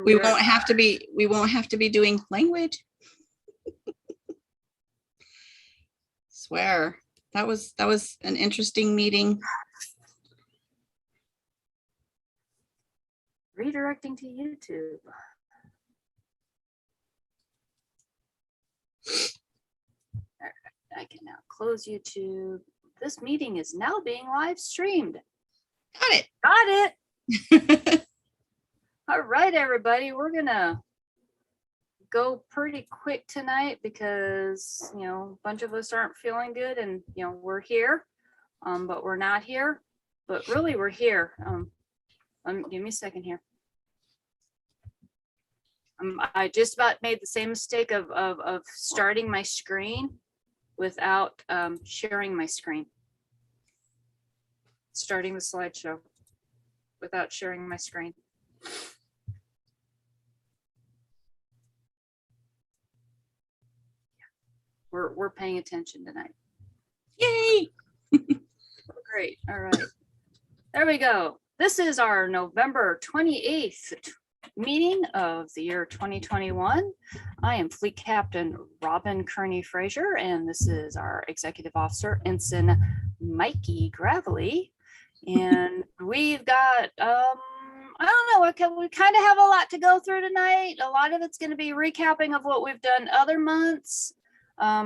We won't have to be doing language. Swear. That was an interesting meeting. Redirecting to YouTube. All right, I can now close YouTube. This meeting is now being live streamed. Got it. All right, everybody, we're gonna go pretty quick tonight because, you know, a bunch of us aren't feeling good, and, you know, we're here, but we're not here, but really we're here. Give me a second here. I just about made the same mistake of starting my screen without sharing my screen. Starting the slideshow without sharing my screen. We're paying attention tonight. Yay! Great. All right. There we go. This is our November 28th meeting of the year 2021. I am Fleet Captain Robin Kearney Fraser, and this is our Executive Officer, Ensign Mikey Gravely. And we've got, I don't know, we kind of have a lot to go through tonight. A lot of it's going to be recapping of what we've done other months.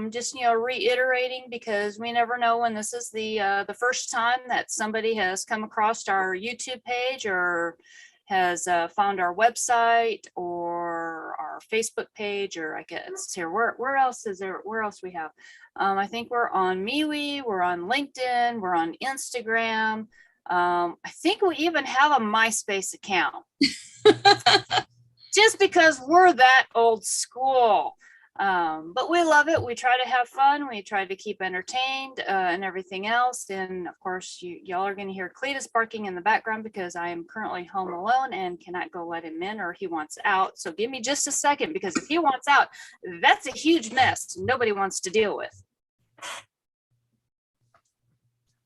Just, you know, reiterating, because we never know when this is the first time that somebody has come across our YouTube page or has found our website or our Facebook page, or I guess here, where else is there? Where else we have? I think we're on MeWe, we're on LinkedIn, we're on Instagram. I think we even have a MySpace account. Just because we're that old school. But we love it. We try to have fun. We try to keep entertained and everything else. And of course, y'all are going to hear Cletus barking in the background because I am currently home alone and cannot go let him in, or he wants out. So give me just a second, because if he wants out, that's a huge mess nobody wants to deal with.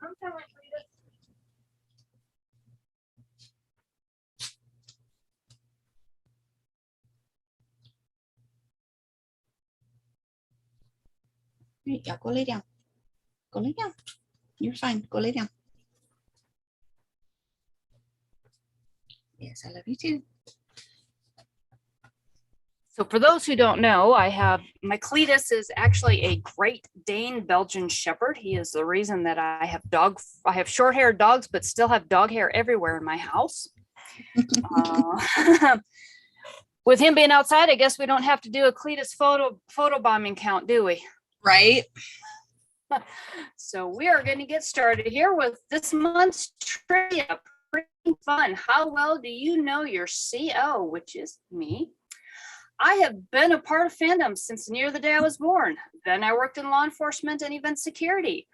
I'm telling Cletus. Yeah, go lay down. Go lay down. You're fine. Go lay down. Yes, I love you too. So for those who don't know, my Cletus is actually a Great Dane Belgian Shepherd. He is the reason that I have short-haired dogs, but still have dog hair everywhere in my house. With him being outside, I guess we don't have to do a Cletus photobombing count, do we? Right. So we are going to get started here with this month's trivia. Pretty fun. How well do you know your CO, which is me? I have been a part of fandom since near the day I was born. Then I worked in law enforcement and event security.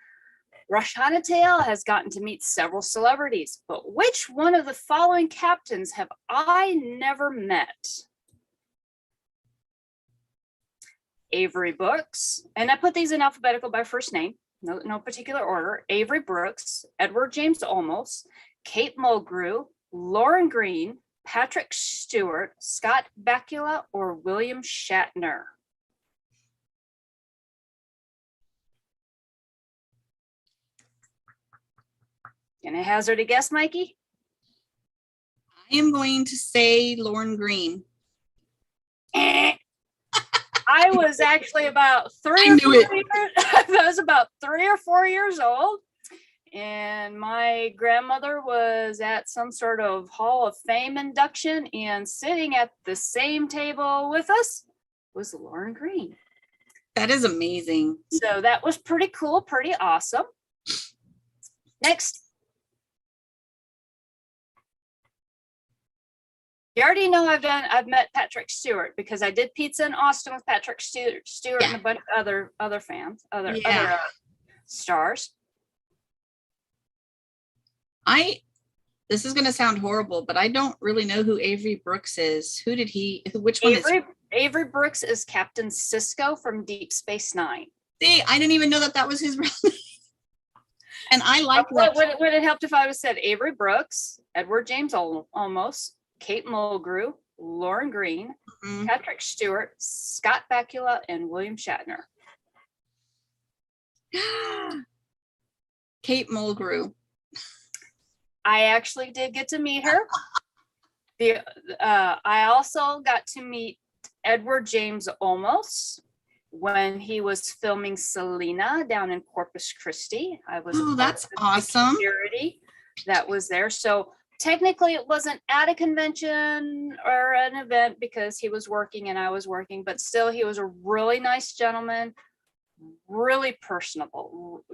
Rashana Tail has gotten to meet several celebrities, but which one of the following captains have I never met? Avery Brooks, and I put these in alphabetical by first name, no particular order. Avery Brooks, Edward James Olmos, Kate Mulgrew, Lauren Green, Patrick Stewart, Scott Bakula, or William Shatner. Can I hazard a guess, Mikey? I am going to say Lauren Green. I was actually about 3 or 4 years old, and my grandmother was at some sort of Hall of Fame induction, and sitting at the same table with us was Lauren Green. That is amazing. So that was pretty cool, pretty awesome. Next. You already know I've met Patrick Stewart because I did pizza in Austin with Patrick Stewart and a bunch of other fans, other stars. This is going to sound horrible, but I don't really know who Avery Brooks is. Which one is Avery Brooks is Captain Sisko from Deep Space Nine. See, I didn't even know that was his real name. And I like that. Would it help if I was said Avery Brooks, Edward James Olmos, Kate Mulgrew, Lauren Green, Mhm. Patrick Stewart, Scott Bakula, and William Shatner. Kate Mulgrew. I actually did get to meet her. I also got to meet Edward James Olmos when he was filming Selena down in Corpus Christi. I was Oh, that's awesome. Security that was there. So technically it wasn't at a convention or an event because he was working and I was working, but still he was a really nice gentleman, really personable,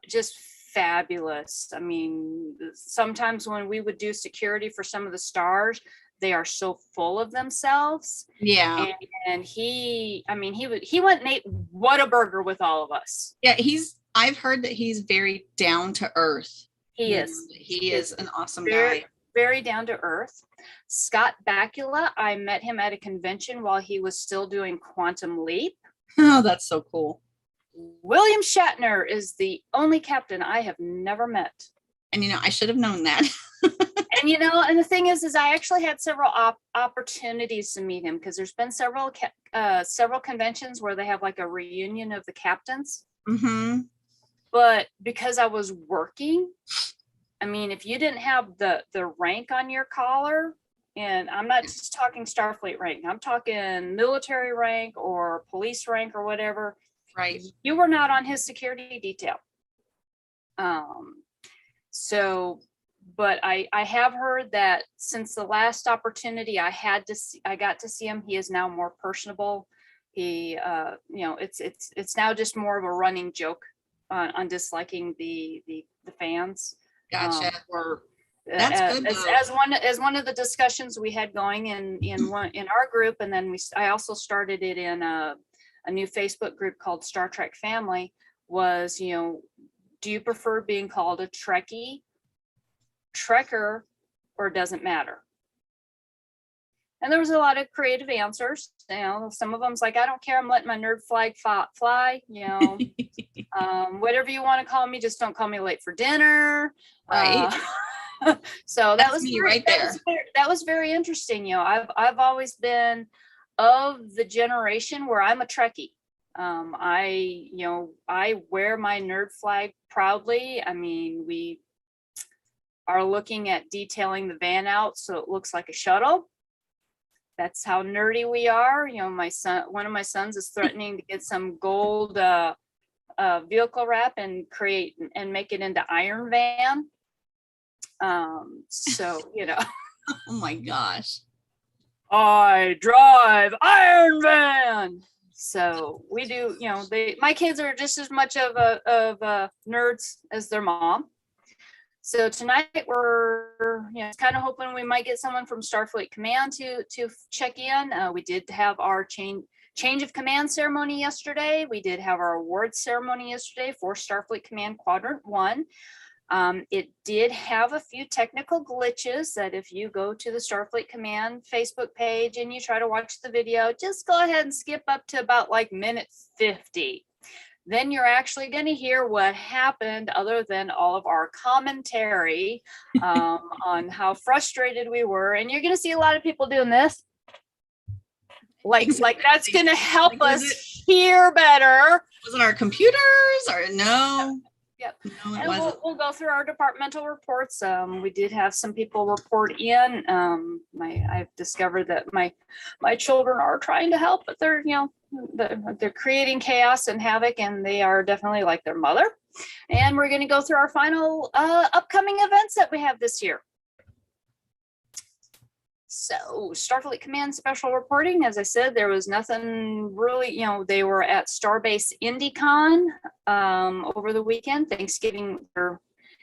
just fabulous. I mean, sometimes when we would do security for some of the stars, they are so full of themselves. Yeah. And he went and ate Whataburger with all of us. Yeah, I've heard that he's very down to earth. He is. He is an awesome guy. Very down to earth. Scott Bakula, I met him at a convention while he was still doing Quantum Leap. Oh, that's so cool. William Shatner is the only captain I have never met. And I should have known that. And the thing is I actually had several opportunities to meet him because there's been several conventions where they have like a reunion of the captains. Mm-hmm. But because I was working, I mean, if you didn't have the rank on your collar, and I'm not just talking Starfleet rank, I'm talking military rank or police rank or whatever. Right. You were not on his security detail. But I have heard that since the last opportunity I got to see him, he is now more personable. He, it's now just more of a running joke on disliking the fans. Gotcha. That's good. As one of the discussions we had going in our group, and then I also started it in a new Facebook group called Star Trek Family. Was do you prefer being called a Trekkie, Trekker, or doesn't matter? And there was a lot of creative answers. Some of them's like, I don't care, I'm letting my nerd flag fly. Whatever you want to call me, just don't call me late for dinner. Right. So that was me right there. That was very interesting. I've always been of the generation where I'm a Trekkie. I wear my nerd flag proudly. I mean, we are looking at detailing the van out so it looks like a shuttle. That's how nerdy we are. One of my sons is threatening to get some gold vehicle wrap and make it into Iron Van. Oh my gosh. I drive Iron Van. So we do, my kids are just as much of nerds as their mom. So tonight we're kind of hoping we might get someone from Starfleet Command to check in. We did have our change of command ceremony yesterday. We did have our award ceremony yesterday for Starfleet Command Quadrant 1. It did have a few technical glitches that if you go to the Starfleet Command Facebook page and you try to watch the video, just go ahead and skip up to about like minute 50. Then you're actually going to hear what happened other than all of our commentary on how frustrated we were. And you're going to see a lot of people doing this. Like that's going to help us hear better. Was it our computers or no? Yep. No, and we'll go through our departmental reports. We did have some people report in. I've discovered that my children are trying to help, but they're creating chaos and havoc, and they are definitely like their mother. And we're going to go through our final upcoming events that we have this year. So Starfleet Command special reporting, as I said, there was nothing really, they were at Starbase IndyCon over the weekend,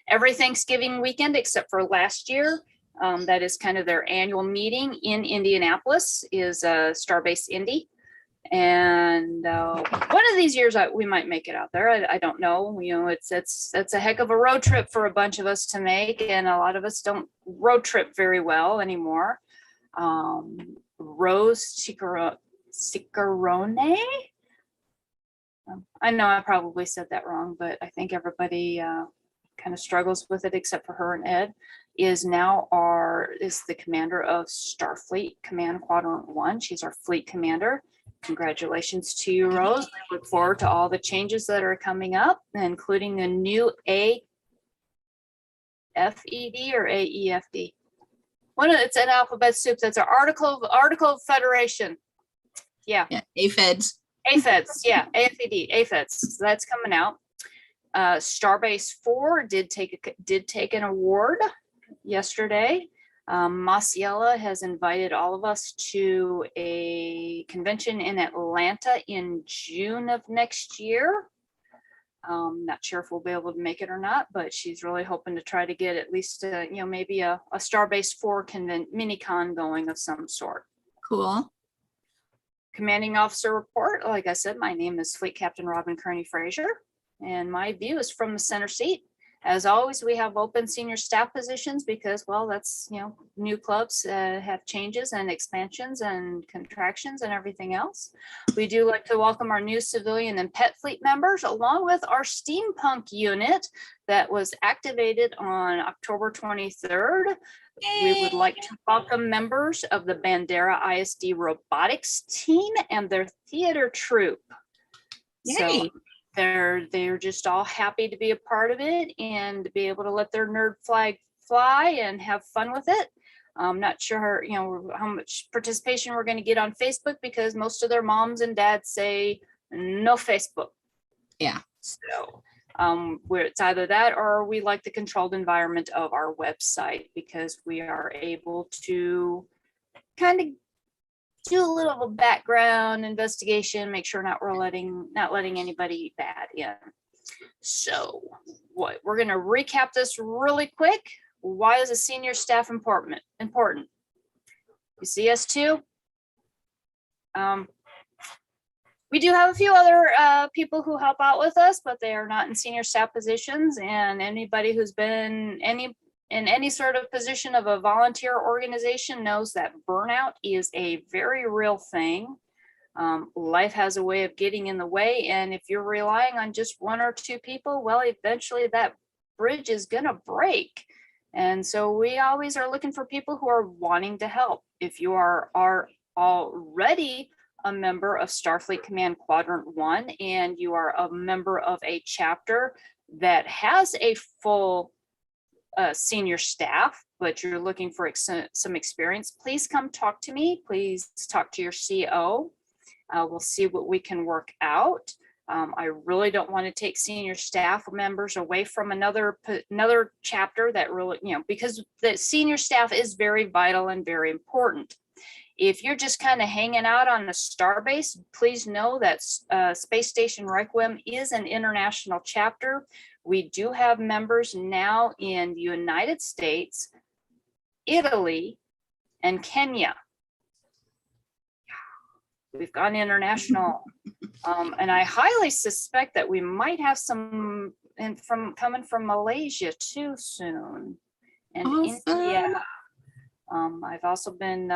every Thanksgiving weekend except for last year. That is kind of their annual meeting in Indianapolis is Starbase Indy. And one of these years we might make it out there. I don't know. It's a heck of a road trip for a bunch of us to make, and a lot of us don't road trip very well anymore. Rose Cicerone. I know I probably said that wrong, but I think everybody kind of struggles with it, except for her and Ed, is the commander of Starfleet Command Quadrant 1. She's our fleet commander. Congratulations to you, Rose. I look forward to all the changes that are coming up, including a new AFED or AEFD. It's an alphabet soup. That's an article of federation. Yeah. Yeah, AFEDs. AFEDs, yeah, AFED, AFEDs. So that's coming out. Starbase 4 did take an award yesterday. Masiela has invited all of us to a convention in Atlanta in June of next year. Not sure if we'll be able to make it or not, but she's really hoping to try to get at least maybe a Starbase 4 mini con going of some sort. Cool. Commanding officer report. Like I said, my name is Fleet Captain Robin Kearney Fraser, and my view is from the center seat. As always, we have open senior staff positions because, well, that's, new clubs have changes and expansions and contractions and everything else. We do like to welcome our new civilian and pet fleet members, along with our steampunk unit that was activated on October 23rd. We would like to welcome members of the Bandera ISD robotics team and their theater troupe. Yay. So they're just all happy to be a part of it and to be able to let their nerd flag fly and have fun with it. I'm not sure, how much participation we're going to get on Facebook because most of their moms and dads say no Facebook. Yeah. So where it's either that or we like the controlled environment of our website because we are able to kind of do a little of a background investigation, make sure not letting anybody bad in. So we're going to recap this really quick. Why is a senior staff important? You see us too? We do have a few other people who help out with us, but they are not in senior staff positions. And anybody who's been in any sort of position of a volunteer organization knows that burnout is a very real thing. Life has a way of getting in the way. And if you're relying on just one or two people, well, eventually that bridge is going to break. And so we always are looking for people who are wanting to help. If you are already a member of Starfleet Command Quadrant 1 and you are a member of a chapter that has a full senior staff, but you're looking for some experience, please come talk to me. Please talk to your CO. We'll see what we can work out. I really don't want to take senior staff members away from another chapter that really, because the senior staff is very vital and very important. If you're just kind of hanging out on the starbase, please know that Space Station Requiem is an international chapter. We do have members now in the United States, Italy, and Kenya. We've gone international. And I highly suspect that we might have some coming from Malaysia too soon. And awesome. India. I've also been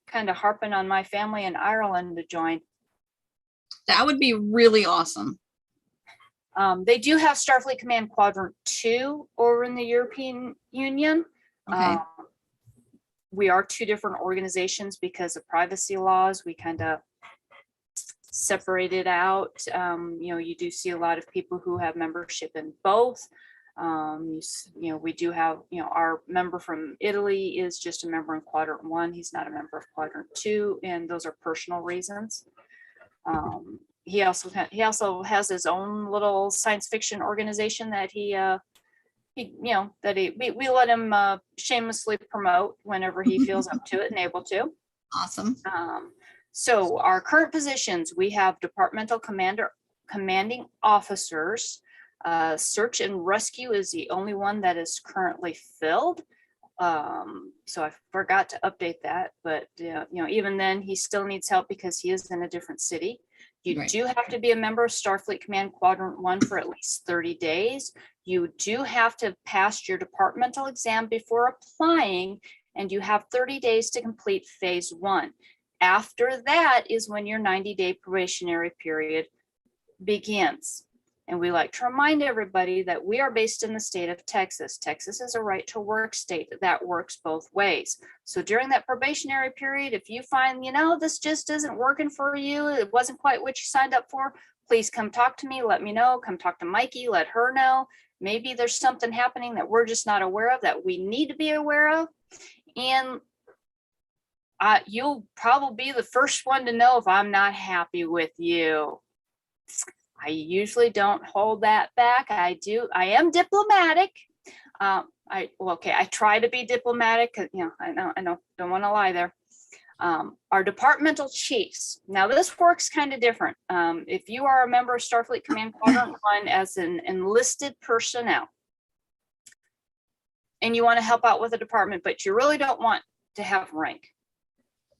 kind of harping on my family in Ireland to join. That would be really awesome. They do have Starfleet Command Quadrant 2 over in the European Union. Okay. We are two different organizations because of privacy laws. We kind of separated out. You do see a lot of people who have membership in both. We do have, our member from Italy is just a member in Quadrant 1. He's not a member of Quadrant 2, and those are personal reasons. He also has his own little science fiction organization that we let him shamelessly promote whenever he feels up to it and able to. Awesome. So our current positions, we have departmental commanding officers. Search and rescue is the only one that is currently filled. So I forgot to update that, but even then he still needs help because he is in a different city. You Right. do have to be a member of Starfleet Command Quadrant 1 for at least 30 days. You do have to pass your departmental exam before applying, and you have 30 days to complete phase 1. After that is when your 90-day probationary period begins. And we like to remind everybody that we are based in the state of Texas. Texas is a right to work state that works both ways. So during that probationary period, if you find, this just isn't working for you, it wasn't quite what you signed up for, please come talk to me, let me know, come talk to Mikey, let her know. Maybe there's something happening that we're just not aware of that we need to be aware of. And you'll probably be the first one to know if I'm not happy with you. I usually don't hold that back. I am diplomatic. I try to be diplomatic. I don't want to lie there. Our departmental chiefs. Now this works kind of different. If you are a member of Starfleet Command Quadrant 1 as an enlisted personnel, and you want to help out with a department, but you really don't want to have rank,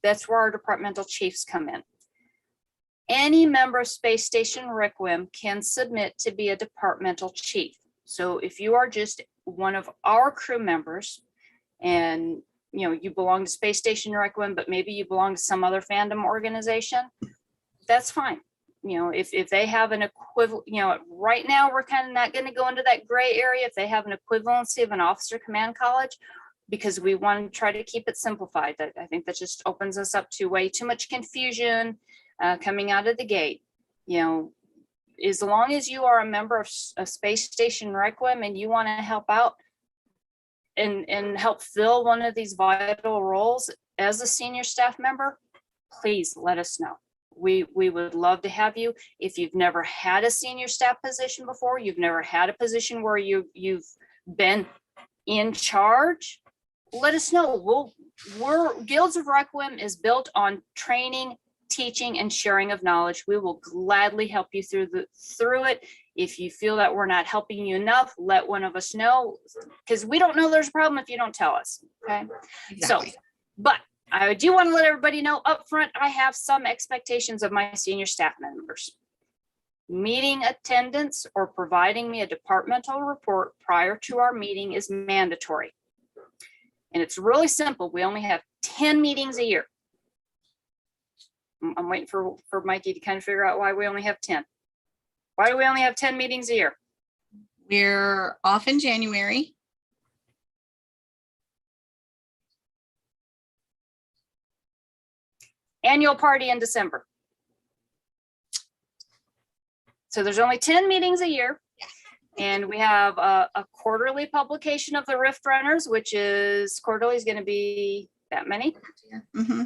that's where our departmental chiefs come in. Any member of Space Station Requiem can submit to be a departmental chief. So if you are just one of our crew members and you belong to Space Station Requiem, but maybe you belong to some other fandom organization, that's fine. If they have an equivalent, right now we're kind of not going to go into that gray area. If they have an equivalency of an officer command college, because we want to try to keep it simplified. That I think that just opens us up to way too much confusion coming out of the gate. As long as you are a member of a Space Station Requiem and you want to help out and help fill one of these vital roles as a senior staff member, please let us know. We would love to have you. If you've never had a senior staff position before, you've never had a position where you've been in charge, let us know. Guilds of Requiem is built on training, teaching, and sharing of knowledge. We will gladly help you through it. If you feel that we're not helping you enough, let one of us know, because we don't know there's a problem if you don't tell us. Okay. Exactly. So, but I do want to let everybody know up front, I have some expectations of my senior staff members. Meeting attendance or providing me a departmental report prior to our meeting is mandatory. And it's really simple. We only have 10 meetings a year. I'm waiting for Mikey to kind of figure out why we only have 10. Why do we only have 10 meetings a year? We're off in January. Annual party in December. So there's only 10 meetings a year. And we have a quarterly publication of the Rift Runners, which is quarterly is going to be that many. Mm-hmm.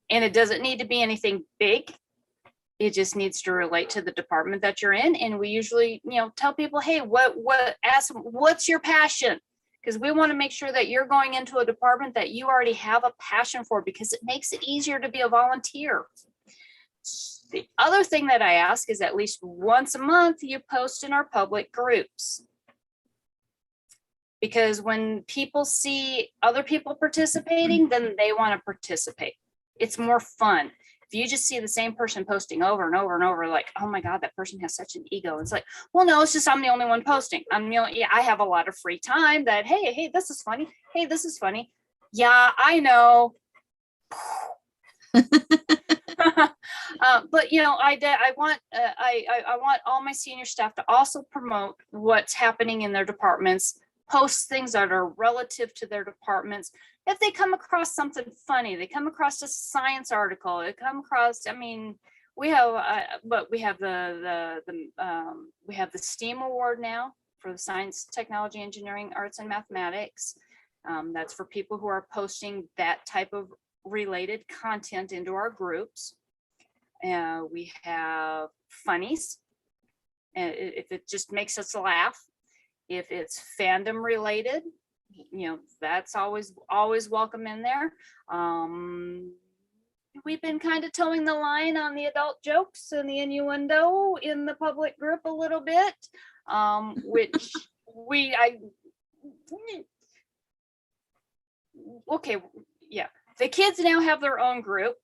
And it doesn't need to be anything big. It just needs to relate to the department that you're in. And we usually, tell people, hey, ask them, what's your passion? Because we want to make sure that you're going into a department that you already have a passion for, because it makes it easier to be a volunteer. The other thing that I ask is at least once a month, you post in our public groups. Because when people see other people participating, then they want to participate. It's more fun. If you just see the same person posting over and over and over, like, oh my God, that person has such an ego. It's like, well, no, it's just I'm the only one posting. I have a lot of free time that, hey, this is funny. Hey, this is funny. Yeah, I know. But I want all my senior staff to also promote what's happening in their departments, post things that are relative to their departments. If they come across something funny, they come across a science article, they come across, we have the STEAM award now for the science, technology, engineering, arts, and mathematics. That's for people who are posting that type of related content into our groups. We have funnies, if it just makes us laugh. If it's fandom related, that's always welcome in there. We've been kind of towing the line on the adult jokes and the innuendo in the public group a little bit, which the kids now have their own group.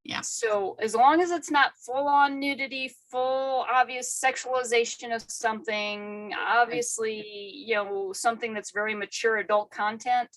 Yeah. So as long as it's not full on nudity, full obvious sexualization of something, obviously, something that's very mature adult content,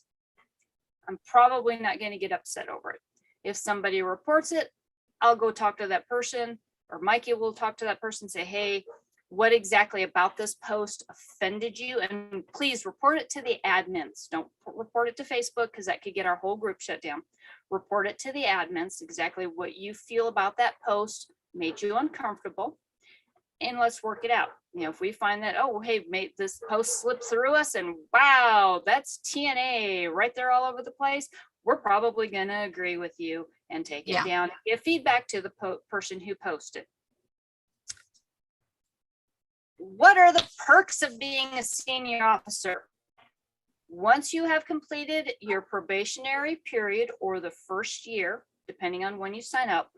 I'm probably not going to get upset over it. If somebody reports it, I'll go talk to that person, or Mikey will talk to that person and say, hey, what exactly about this post offended you, and please report it to the admins. Don't report it to Facebook because that could get our whole group shut down. Report it to the admins, exactly what you feel about that post made you uncomfortable, and let's work it out. You know, if we find that, oh, hey, mate, this post slipped through us and wow, that's TNA right there all over the place, we're probably going to agree with you and take it down, give feedback to the person who posted. What are the perks of being a senior officer? Once you have completed your probationary period or the first year, depending on when you sign up,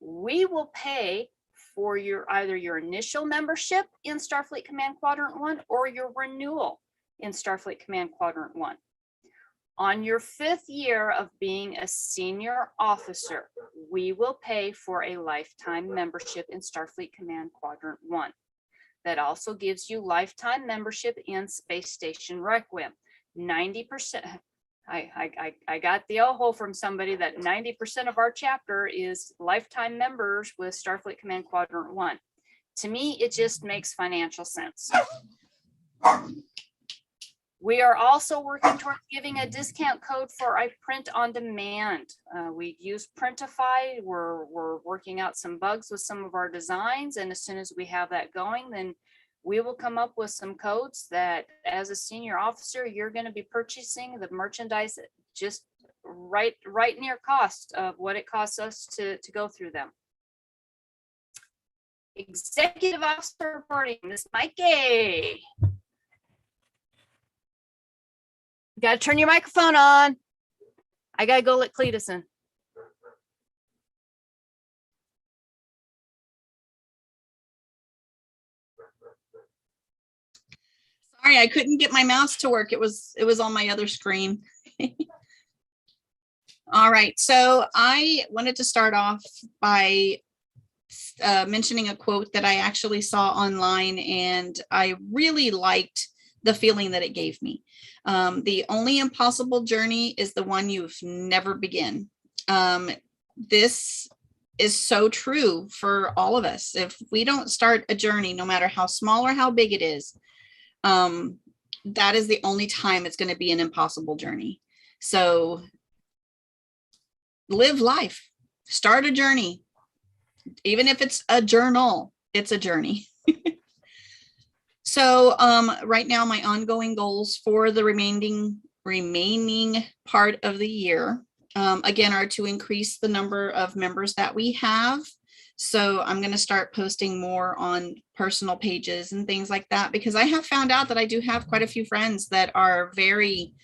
we will pay for either your initial membership in Starfleet Command Quadrant 1 or your renewal in Starfleet Command Quadrant 1. On your 5th year of being a senior officer, we will pay for a lifetime membership in Starfleet Command Quadrant 1. That also gives you lifetime membership in Space Station Requiem. 90%. I got the oh from somebody that 90% of our chapter is lifetime members with Starfleet Command Quadrant 1. To me, it just makes financial sense. We are also working towards giving a discount code for a print on demand. We use Printify. We're working out some bugs with some of our designs. And as soon as we have that going, then we will come up with some codes that as a senior officer, you're going to be purchasing the merchandise just right near cost of what it costs us to go through them. Executive Officer reporting, Miss Mikey. Got to turn your microphone on. I got to go let Cletus in. Sorry, I couldn't get my mouse to work. It was on my other screen. All right, so I wanted to start off by mentioning a quote that I actually saw online, and I really liked the feeling that it gave me. The only impossible journey is the one you've never begin. This is so true for all of us. If we don't start a journey, no matter how small or how big it is, that is the only time it's going to be an impossible journey. So live life, start a journey. Even if it's a journal, it's a journey. So right now, my ongoing goals for the remaining part of the year, again, are to increase the number of members that we have. So I'm going to start posting more on personal pages and things like that, because I have found out that I do have quite a few friends that are very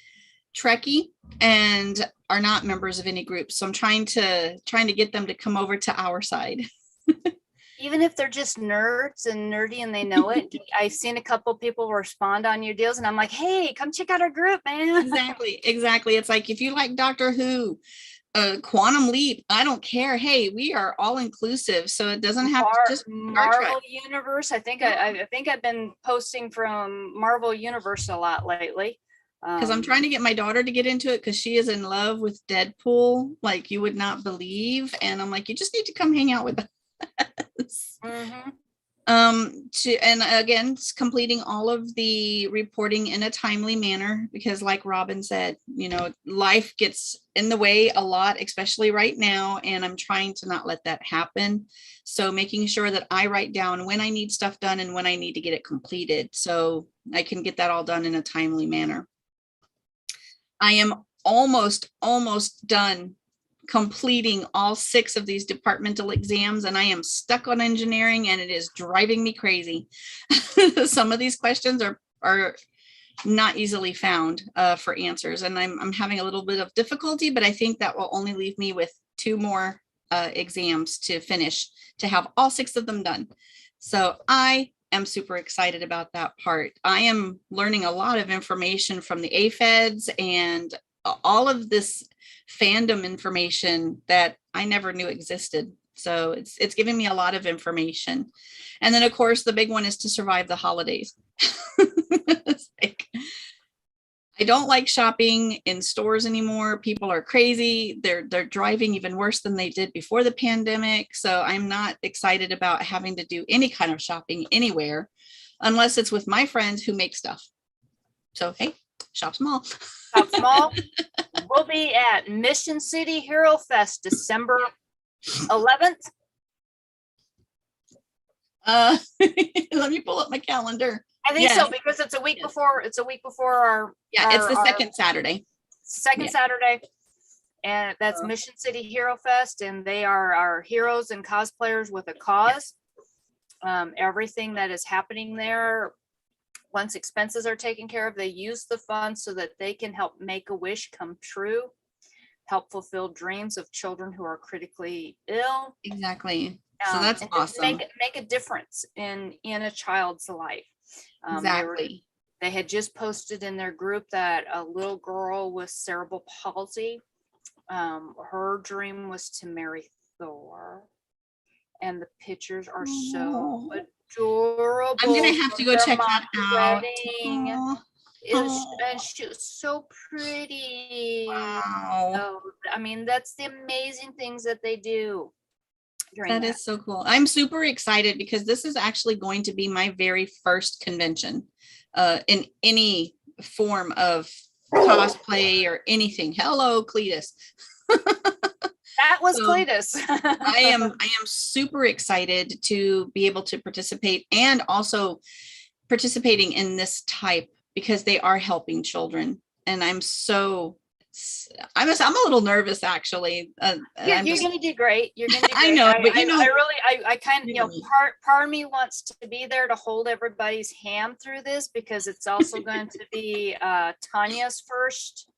Trekkie and are not members of any group. So I'm trying to get them to come over to our side. Even if they're just nerds and nerdy and they know it. I've seen a couple people respond on your deals and I'm like, hey, come check out our group, man. Exactly. It's like, if you like Doctor Who, Quantum Leap, I don't care. Hey, we are all inclusive. So it doesn't have to just Marvel Universe. I think I've been posting from Marvel Universe a lot lately. Because I'm trying to get my daughter to get into it because she is in love with Deadpool, like you would not believe. And I'm like, you just need to come hang out with us. Mm-hmm. And again, it's completing all of the reporting in a timely manner, because like Robin said, you know, life gets in the way a lot, especially right now, and I'm trying to not let that happen. So making sure that I write down when I need stuff done and when I need to get it completed so I can get that all done in a timely manner. I am almost done completing all 6 of these departmental exams, and I am stuck on engineering and it is driving me crazy. Some of these questions are not easily found for answers, and I'm having a little bit of difficulty, but I think that will only leave me with 2 more exams to finish, to have all 6 of them done. So I am super excited about that part. I am learning a lot of information from the AFEDs and all of this fandom information that I never knew existed. So it's giving me a lot of information. And then of course the big one is to survive the holidays. I don't like shopping in stores anymore. People are crazy. They're driving even worse than they did before the pandemic. So I'm not excited about having to do any kind of shopping anywhere unless it's with my friends who make stuff. So hey, shop small. Shop small. We'll be at Mission City Hero Fest December 11th. Let me pull up my calendar. I think so, because it's a week before. It's a week before our. It's the second Saturday. Second Saturday, and that's Mission City Hero Fest, and they are our heroes and cosplayers with a cause. Everything that is happening there, once expenses are taken care of, they use the funds so that they can help make a wish come true, help fulfill dreams of children who are critically ill. Exactly. So that's awesome. Make a difference in a child's life. Exactly. They had just posted in their group that a little girl with cerebral palsy, her dream was to marry Thor, and the pictures are so adorable. I'm gonna have to go check that out. And she was so pretty. Wow. So, I mean, that's the amazing things that they do. That is so cool. I'm super excited because this is actually going to be my very first convention in any form of cosplay or anything. Hello, Cletus. That was Cletus. I am super excited to be able to participate, and also participating in this type because they are helping children. And I'm a little nervous actually. You're gonna do great. You're gonna do great. I know, but I kind of, part of me wants to be there to hold everybody's hand through this, because it's also going to be Tanya's first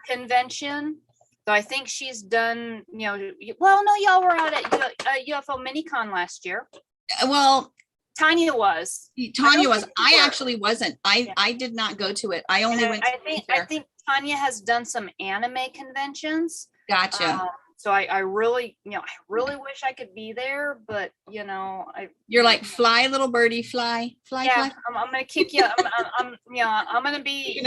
convention. So I think she's done, well, no, y'all were out at UFO MiniCon last year. Well, Tanya was. I actually wasn't. I did not go to it. I only went to I think Tanya has done some anime conventions. Gotcha. So I really, I really wish I could be there, but you're like, fly, little birdie, fly. Yeah, I'm gonna kick you. I'm gonna be.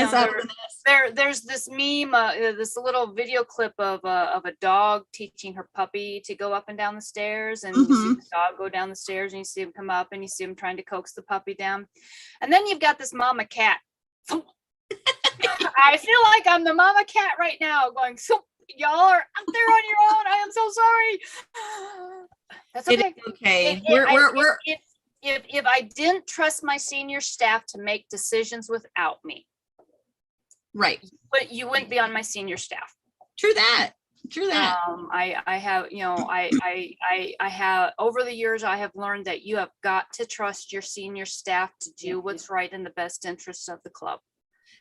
There's this meme, this little video clip of a dog teaching her puppy to go up and down the stairs, and you see the dog go down the stairs, and you see him come up, and you see him trying to coax the puppy down, and then you've got this mama cat. I feel like I'm the mama cat right now, going, y'all are out there on your own. I am so sorry. That's okay. Okay. If I didn't trust my senior staff to make decisions without me, right, but you wouldn't be on my senior staff. True that. I have, I have, over the years, I have learned that you have got to trust your senior staff to do what's right in the best interests of the club.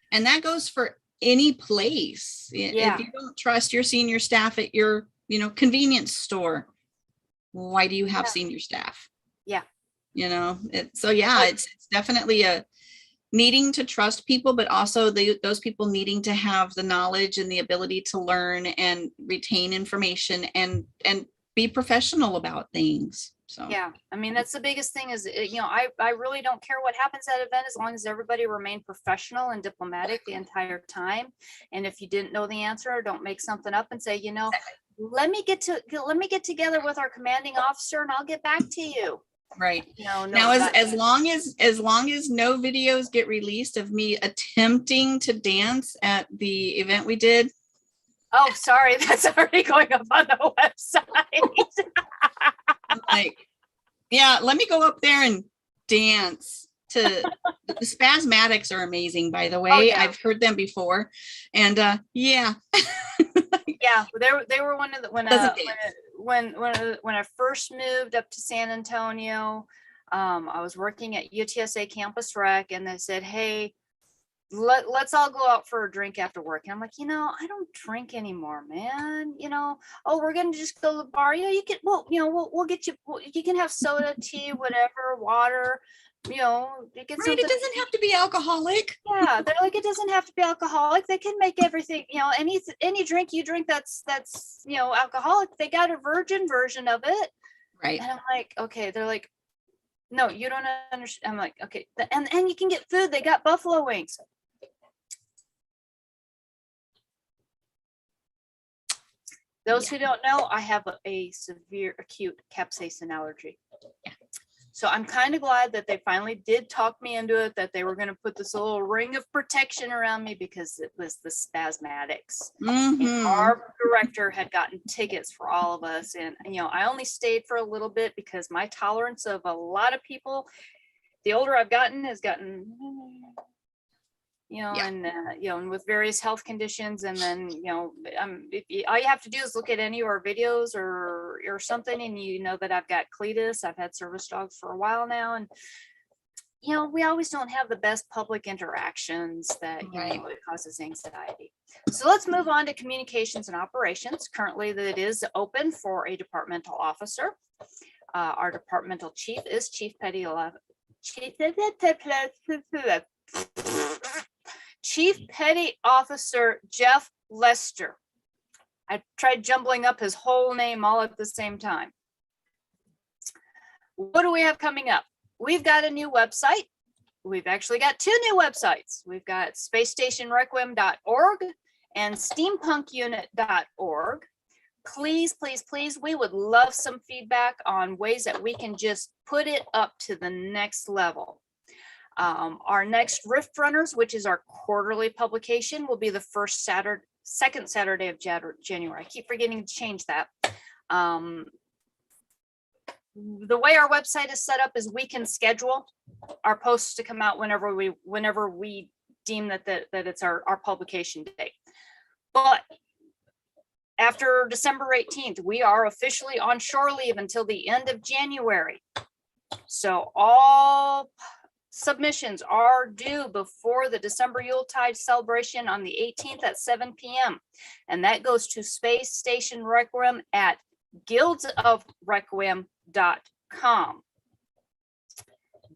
And that goes for any place. Yeah. If you don't trust your senior staff at your, convenience store, why do you have senior staff? Yeah. It's definitely a needing to trust people, but also those people needing to have the knowledge and the ability to learn and retain information and be professional about things. So yeah, I mean, that's the biggest thing is, I really don't care what happens at an event as long as everybody remained professional and diplomatic the entire time. And if you didn't know the answer, don't make something up and say, let me get together with our commanding officer and I'll get back to you. Right. Now, as long as no videos get released of me attempting to dance at the event we did. Oh, sorry, that's already going up on the website. Like, yeah, let me go up there and dance to the Spasmatics are amazing, by the way. Oh, yeah. I've heard them before. And yeah. Yeah, they were one of the when I first moved up to San Antonio, I was working at UTSA Campus Rec, and they said, hey, let's all go out for a drink after work. And I'm like, I don't drink anymore, man. We're gonna just go to the bar. You can, we'll get you. You can have soda, tea, whatever, water. You get right. It doesn't have to be alcoholic. Yeah, they're like, it doesn't have to be alcoholic. They can make everything. Any drink you drink that's alcoholic. They got a virgin version of it. Right. And I'm like, okay. They're like, no, you don't understand. I'm like, okay. And you can get food. They got buffalo wings. Those who don't know, I have a severe acute capsaicin allergy. Yeah. So I'm kind of glad that they finally did talk me into it, that they were going to put this little ring of protection around me because it was the spasmatics. And our director had gotten tickets for all of us. And, you know, I only stayed for a little bit because my tolerance of a lot of people, the older I've gotten, has gotten, you know, Yeah. and, you know, and with various health conditions. And then, you know, all you have to do is look at any of our videos or something, and you know that I've got Cletus. I've had service dogs for a while now. And, you know, we always don't have the best public interactions that, you Right. know, it causes anxiety. So let's move on to communications and operations. Currently, that is open for a departmental officer. Our departmental chief is Chief Petty Officer Jeff Lester. I tried jumbling up his whole name all at the same time. What do we have coming up? We've got a new website. We've actually got two new websites. We've got spacestationrequiem.org and steampunkunit.org. Please, please, please, we would love some feedback on ways that we can just put it up to the next level. Our next Rift Runners, which is our quarterly publication, will be the second Saturday of January. I keep forgetting to change that. The way our website is set up is we can schedule our posts to come out whenever we deem that it's our publication date. But after December 18th, we are officially on shore leave until the end of January. So all submissions are due before the December Yuletide celebration on the 18th at 7 p.m. And that goes to Space Station Requiem at guildsofrequiem.com.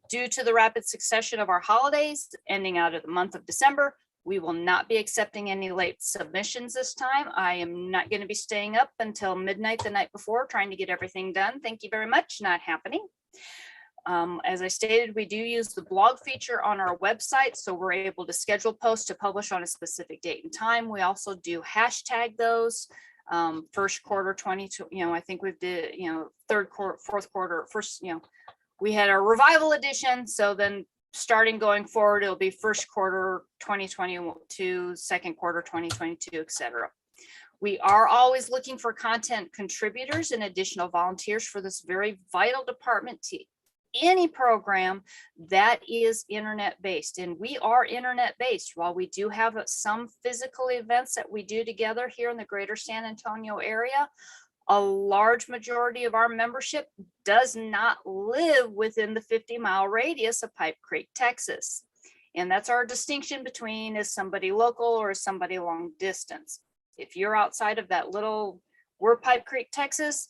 Due to the rapid succession of our holidays ending out of the month of December, we will not be accepting any late submissions this time. I am not going to be staying up until midnight the night before trying to get everything done. Thank you very much. Not happening. As I stated, we do use the blog feature on our website, so we're able to schedule posts to publish on a specific date and time. We also do hashtag those. First quarter 22, you know, I think we did, you know, third quarter, fourth quarter, first, you know, we had our revival edition. So then starting going forward, it'll be first quarter 2022, second quarter 2022, etc. We are always looking for content contributors and additional volunteers for this very vital department to any program that is internet based. And we are internet based. While we do have some physical events that we do together here in the greater San Antonio area, a large majority of our membership does not live within the 50-mile radius of Pipe Creek, Texas. And that's our distinction between is somebody local or is somebody long distance. If you're outside of that little, we're Pipe Creek, Texas,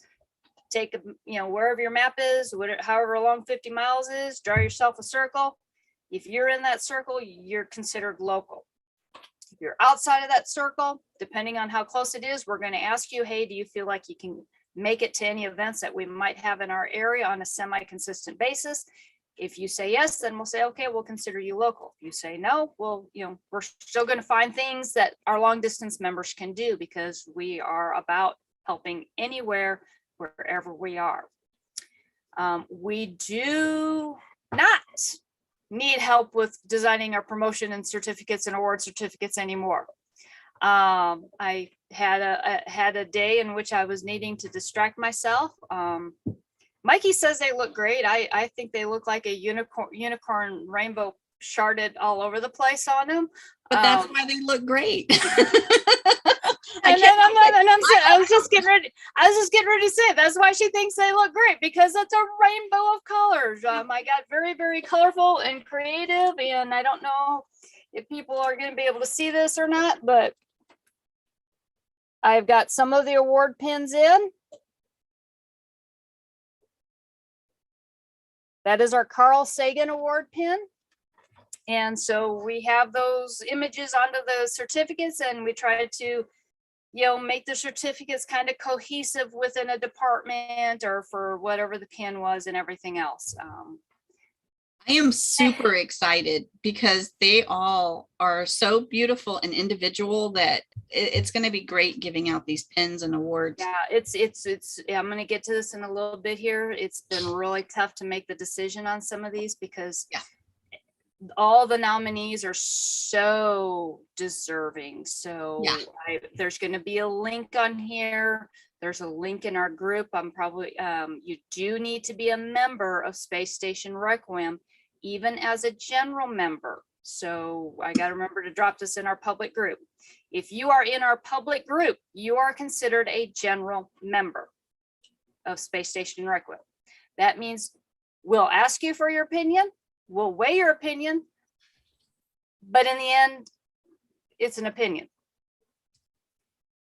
take, you know, wherever your map is, however long 50 miles is, draw yourself a circle. If you're in that circle, you're considered local. If you're outside of that circle, depending on how close it is, we're going to ask you, hey, do you feel like you can make it to any events that we might have in our area on a semi-consistent basis? If you say yes, then we'll say, okay, we'll consider you local. If you say no, well, you know, we're still going to find things that our long distance members can do because we are about helping anywhere, wherever we are. We do not need help with designing our promotion and certificates and award certificates anymore. I had a day in which I was needing to distract myself. Mikey says they look great. I think they look like a unicorn rainbow sharded all over the place on them. But that's why they look great. I was just getting ready to say that's why she thinks they look great, because that's a rainbow of colors. I got very, very colorful and creative, and I don't know if people are going to be able to see this or not, but I've got some of the award pins in. That is our Carl Sagan award pin. And so we have those images onto the certificates, and we try to, you know, make the certificates kind of cohesive within a department or for whatever the pin was and everything else. I am super excited because they all are so beautiful and individual that it's going to be great giving out these pins and awards. Yeah, yeah, I'm gonna get to this in a little bit here. It's been really tough to make the decision on some of these because Yeah. all the nominees are so deserving. So Yeah. there's gonna be a link on here. There's a link in our group. I'm probably, you do need to be a member of Space Station Requiem, even as a general member. So I got to remember to drop this in our public group. If you are in our public group, you are considered a general member of Space Station Requiem. That means we'll ask you for your opinion, we'll weigh your opinion, but in the end, it's an opinion.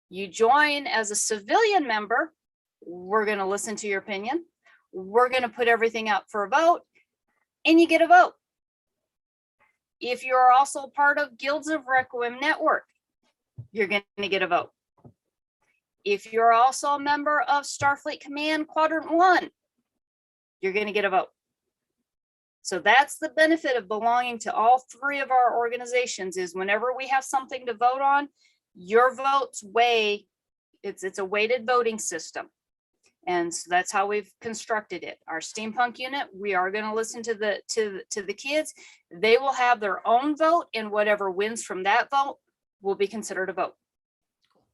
You join as a civilian member, we're going to listen to your opinion. We're going to put everything out for a vote, and you get a vote. If you're also part of Guilds of Requiem Network, you're going to get a vote. If you're also a member of Starfleet Command Quadrant 1, you're going to get a vote. So that's the benefit of belonging to all three of our organizations, is whenever we have something to vote on, your votes weigh. It's a weighted voting system. And so that's how we've constructed it. Our steampunk unit, we are going to listen to the kids. They will have their own vote, and whatever wins from that vote will be considered a vote.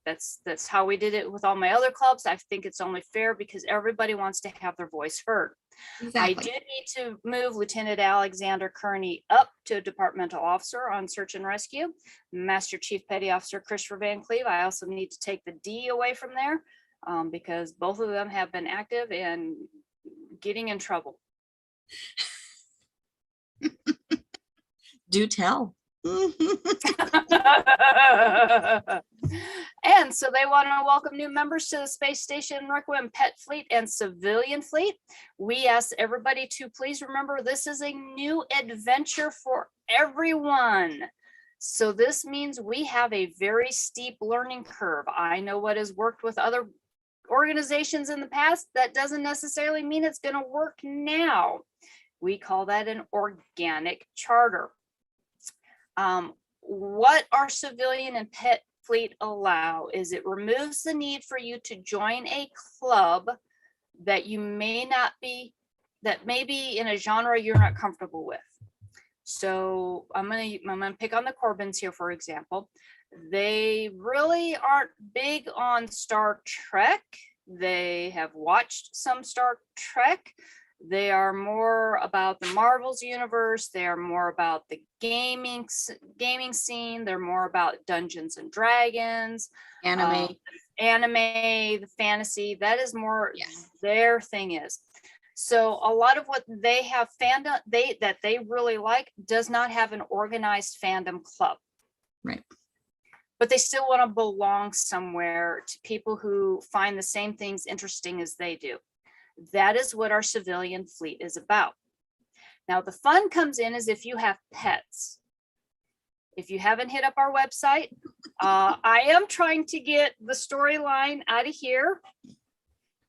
That's how we did it with all my other clubs. I think it's only fair because everybody wants to have their voice heard. Exactly. I do need to move Lieutenant Alexander Kearney up to departmental officer on search and rescue. Master Chief Petty Officer Christopher Van Cleve, I also need to take the D away from there because both of them have been active and getting in trouble. Do tell. And so they want to welcome new members to the Space Station Requiem Pet Fleet and Civilian Fleet. We ask everybody to please remember this is a new adventure for everyone. So this means we have a very steep learning curve. I know what has worked with other organizations in the past. That doesn't necessarily mean it's going to work now. We call that an organic charter. What our civilian and pet fleet allow is it removes the need for you to join a club that you may not be, that may be in a genre you're not comfortable with. So I'm gonna pick on the Corbins here, for example. They really aren't big on Star Trek. They have watched some Star Trek. They are more about the Marvels universe. They are more about the gaming scene. They're more about Dungeons and Dragons, anime, the fantasy. That is more their thing is. So a lot of what they have fandom that they really like does not have an organized fandom club. Right. But they still want to belong somewhere to people who find the same things interesting as they do. That is what our civilian fleet is about. Now, the fun comes in is if you have pets. If you haven't hit up our website, I am trying to get the storyline out of here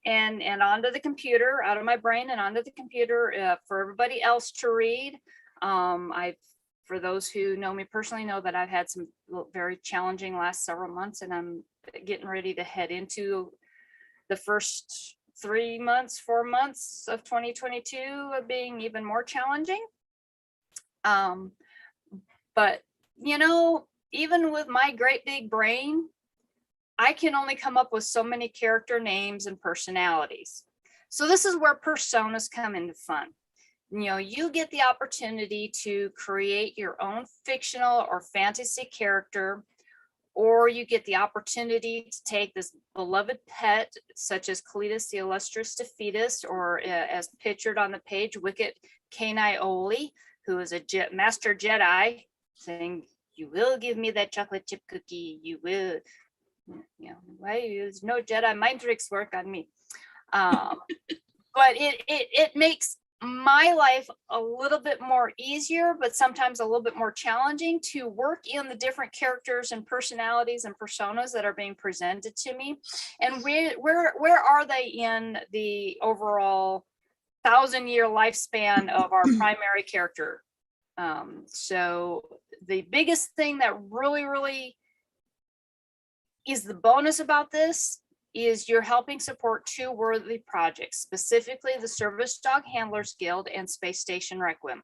and onto the computer, out of my brain and onto the computer for everybody else to read. For those who know me personally, know that I've had some very challenging last several months, and I'm getting ready to head into the first 4 months of 2022 of being even more challenging. But you know, even with my great big brain, I can only come up with so many character names and personalities. So this is where personas come into fun. You know, you get the opportunity to create your own fictional or fantasy character, or you get the opportunity to take this beloved pet, such as Cletus the Illustrious Defeatus, or as pictured on the page, Wicket Kanaioli, who is a master Jedi, saying, "You will give me that chocolate chip cookie. You will." You know, why is no Jedi mind tricks work on me? But it makes my life a little bit more easier, but sometimes a little bit more challenging to work in the different characters and personalities and personas that are being presented to me, and where are they in the overall 1,000-year lifespan of our primary character. So the biggest thing that really is the bonus about this is you're helping support 2 worthy projects, specifically the Service Dog Handlers Guild and Space Station Requiem.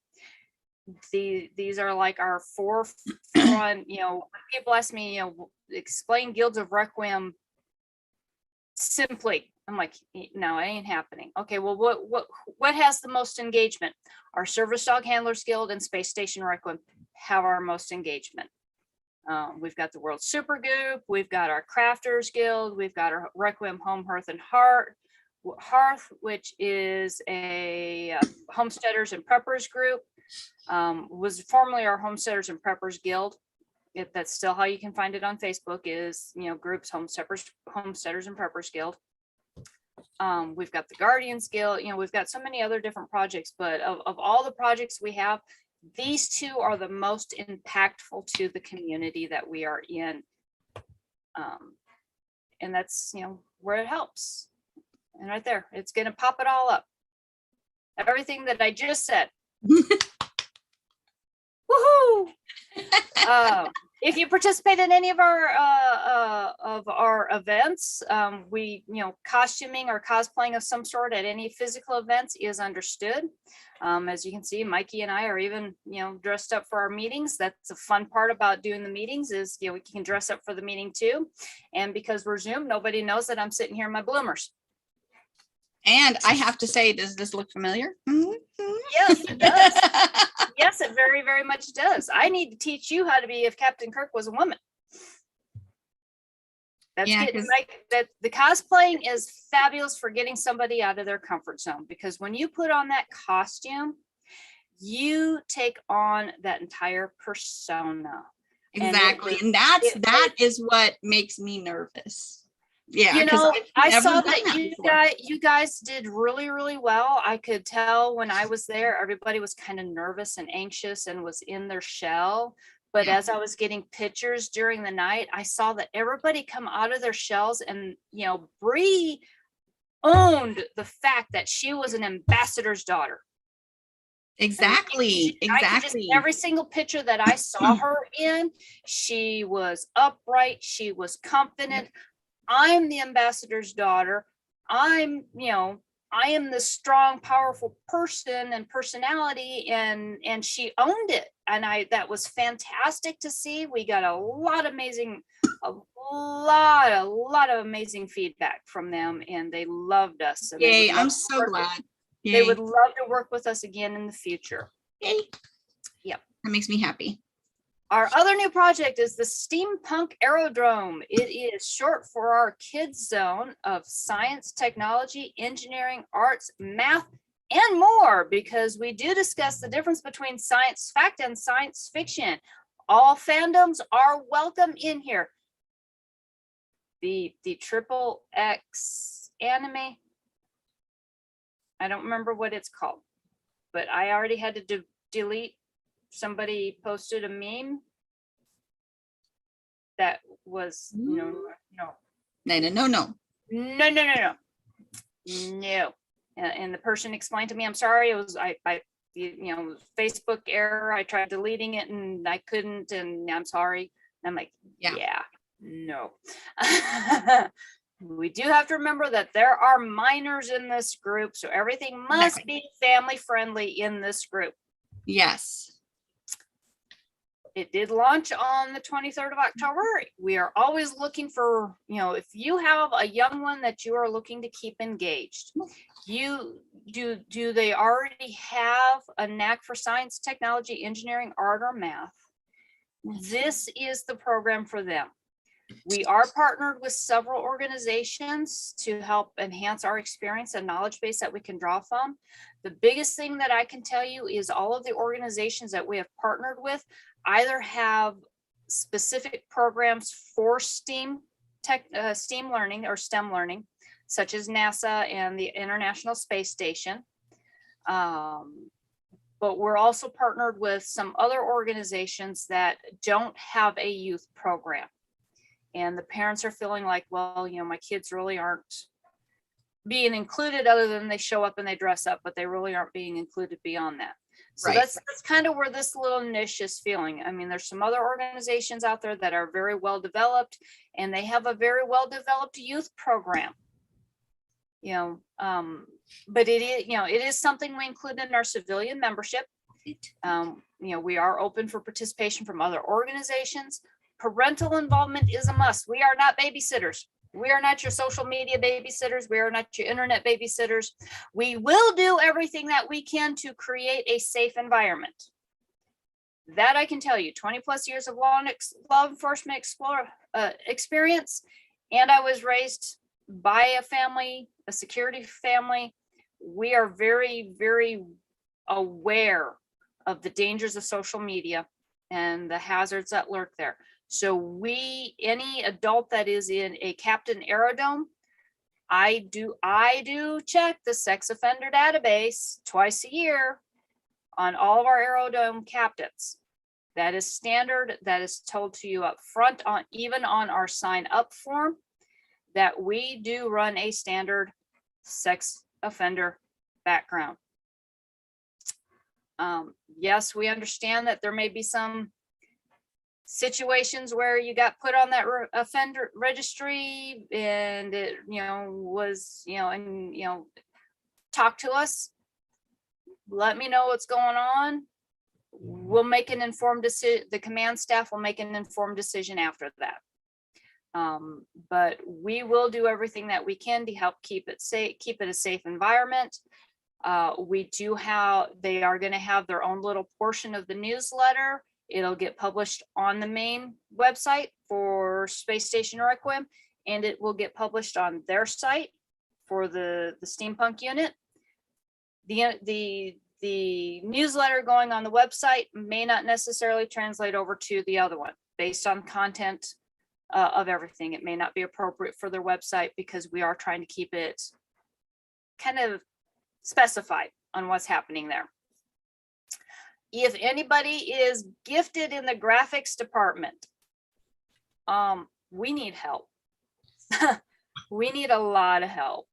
These are like our forefront, when people ask me, explain Guilds of Requiem simply. I'm like, no, it ain't happening. Okay, well, what has the most engagement? Our Service Dog Handlers Guild and Space Station Requiem have our most engagement. We've got the World Supergroup, we've got our Crafters Guild, we've got our Requiem Home, Hearth, and Hearth, which is a Homesteaders and Preppers group. Was formerly our Homesteaders and Preppers Guild. If that's still how you can find it on Facebook, is groups Homesteaders and Preppers Guild. We've got the Guardians Guild. We've got so many other different projects, but of all the projects we have, these 2 are the most impactful to the community that we are in. And that's where it helps. And right there, it's going to pop it all up. Everything that I just said. Woohoo! If you participate in any of our events, we costuming or cosplaying of some sort at any physical events is understood. As you can see, Mikey and I are even dressed up for our meetings. That's the fun part about doing the meetings is we can dress up for the meeting too. And because we're Zoom, nobody knows that I'm sitting here in my bloomers. And I have to say, does this look familiar? Yes, it does. Yes, it very, very much does. I need to teach you how to be if Captain Kirk was a woman. That's getting that the cosplaying is fabulous for getting somebody out of their comfort zone, because when you put on that costume, you take on that entire persona. Exactly. And that is what makes me nervous. Yeah, I saw that you guys did really, really well. I could tell when I was there, everybody was kind of nervous and anxious and was in their shell. But as I was getting pictures during the night, I saw that everybody come out of their shells, and Bree owned the fact that she was an ambassador's daughter. Exactly. Every single picture that I saw her in, she was upright, she was confident. I'm the ambassador's daughter. I am the strong, powerful person and personality, and she owned it. And that was fantastic to see. We got a lot of amazing feedback from them, and they loved us. Yay, I'm so glad. Yay. They would love to work with us again in the future. Yay. Yep. That makes me happy. Our other new project is the Steampunk Aerodrome. It is short for our kids zone of science, technology, engineering, arts, math, and more, because we do discuss the difference between science fact and science fiction. All fandoms are welcome in here. The Triple X anime, I don't remember what it's called, but I already had to delete. Somebody posted a meme that was no. And the person explained to me, I'm sorry, it was I Facebook error. I tried deleting it and I couldn't, and I'm sorry. And I'm like, no. We do have to remember that there are minors in this group, so everything must be family friendly in this group. Yes. It did launch on the 23rd of October. We are always looking for, if you have a young one that you are looking to keep engaged, do they already have a knack for science, technology, engineering, art, or math? This is the program for them. We are partnered with several organizations to help enhance our experience and knowledge base that we can draw from. The biggest thing that I can tell you is all of the organizations that we have partnered with either have specific programs for STEAM learning or STEM learning, such as NASA and the International Space Station. But we're also partnered with some other organizations that don't have a youth program. And the parents are feeling like, well, my kids really aren't being included other than they show up and they dress up, but they really aren't being included beyond that. So Right. that's kind of where this little niche is feeling. I mean, there's some other organizations out there that are very well developed, and they have a very well developed youth program. But it is, it is something we include in our civilian membership. We are open for participation from other organizations. Parental involvement is a must. We are not babysitters. We are not your social media babysitters. We are not your internet babysitters. We will do everything that we can to create a safe environment. That I can tell you, 20 plus years of law enforcement experience. And I was raised by a family, a security family. We are very, very aware of the dangers of social media and the hazards that lurk there. So any adult that is in a Captain Aerodrome, I do check the sex offender database twice a year on all of our Aerodrome captains. That is standard. That is told to you up front, even on our sign up form, that we do run a standard sex offender background. Yes, we understand that there may be some situations where you got put on that offender registry and it, talk to us, let me know what's going on. We'll make an informed decision. The command staff will make an informed decision after that. But we will do everything that we can to help keep it safe, keep it a safe environment. They are going to have their own little portion of the newsletter. It'll get published on the main website for Space Station Requiem, and it will get published on their site for the Steampunk unit. The newsletter going on the website may not necessarily translate over to the other one based on content of everything. It may not be appropriate for their website because we are trying to keep it kind of specified on what's happening there. If anybody is gifted in the graphics department, we need help. We need a lot of help.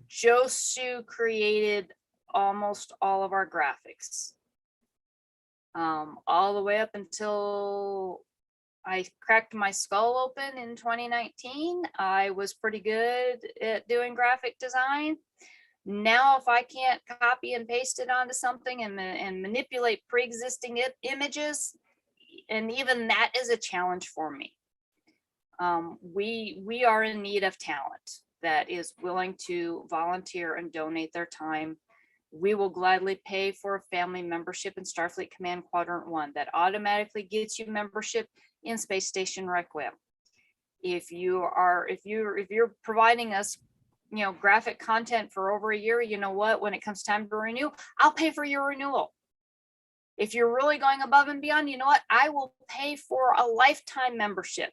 Josu created almost all of our graphics, all the way up until I cracked my skull open in 2019. I was pretty good at doing graphic design. Now, if I can't copy and paste it onto something and manipulate pre-existing images, and even that is a challenge for me. We are in need of talent that is willing to volunteer and donate their time. We will gladly pay for a family membership in Starfleet Command Quadrant 1 that automatically gets you membership in Space Station Requiem. If you're providing us graphic content for over a year, you know what, when it comes time to renew, I'll pay for your renewal. If you're really going above and beyond, you know what, I will pay for a lifetime membership.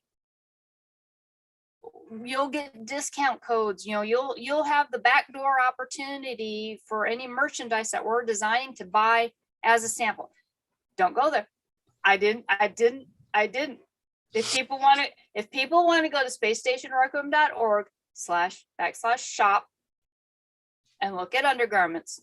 You'll get discount codes, you'll have the backdoor opportunity for any merchandise that we're designing to buy as a sample. Don't go there. I didn't. If people want to go to spacestationrequiem.org//shop and look at undergarments,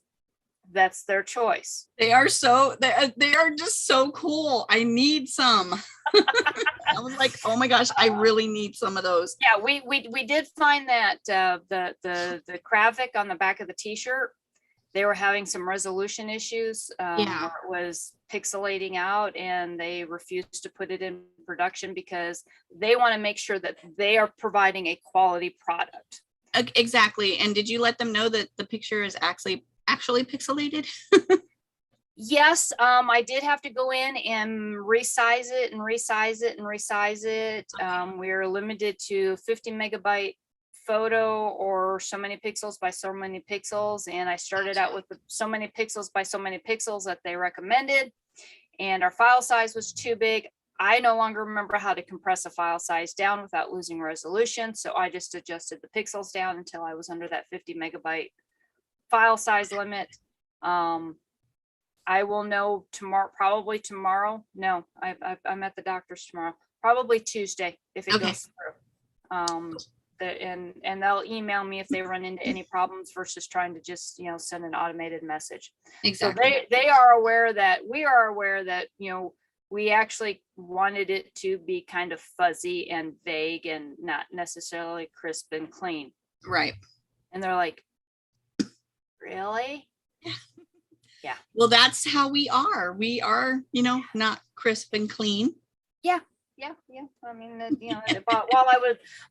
that's their choice. They are just so cool. I need some. I was like, oh my gosh, I really need some of those. Yeah, we did find that the graphic on the back of the t-shirt, they were having some resolution issues. Where it was pixelating out, and they refused to put it in production because they want to make sure that they are providing a quality product. Exactly. And did you let them know that the picture is actually pixelated? Yes, I did have to go in and resize it. We're limited to 50 megabyte photo or so many pixels by so many pixels. And I started out with so many pixels by so many pixels that they recommended. And our file size was too big. I no longer remember how to compress a file size down without losing resolution. So I just adjusted the pixels down until I was under that 50 megabyte file size limit. I will know probably tomorrow. No, I'm at the doctor's tomorrow, probably Tuesday if it goes through. and they'll email me if they run into any problems versus trying to just, send an automated message. Exactly. So they are aware that we are aware that, we actually wanted it to be kind of fuzzy and vague and not necessarily crisp and clean. Right. And they're like, really? Yeah. Well, that's how we are. We are, not crisp and clean. Yeah. I mean, but while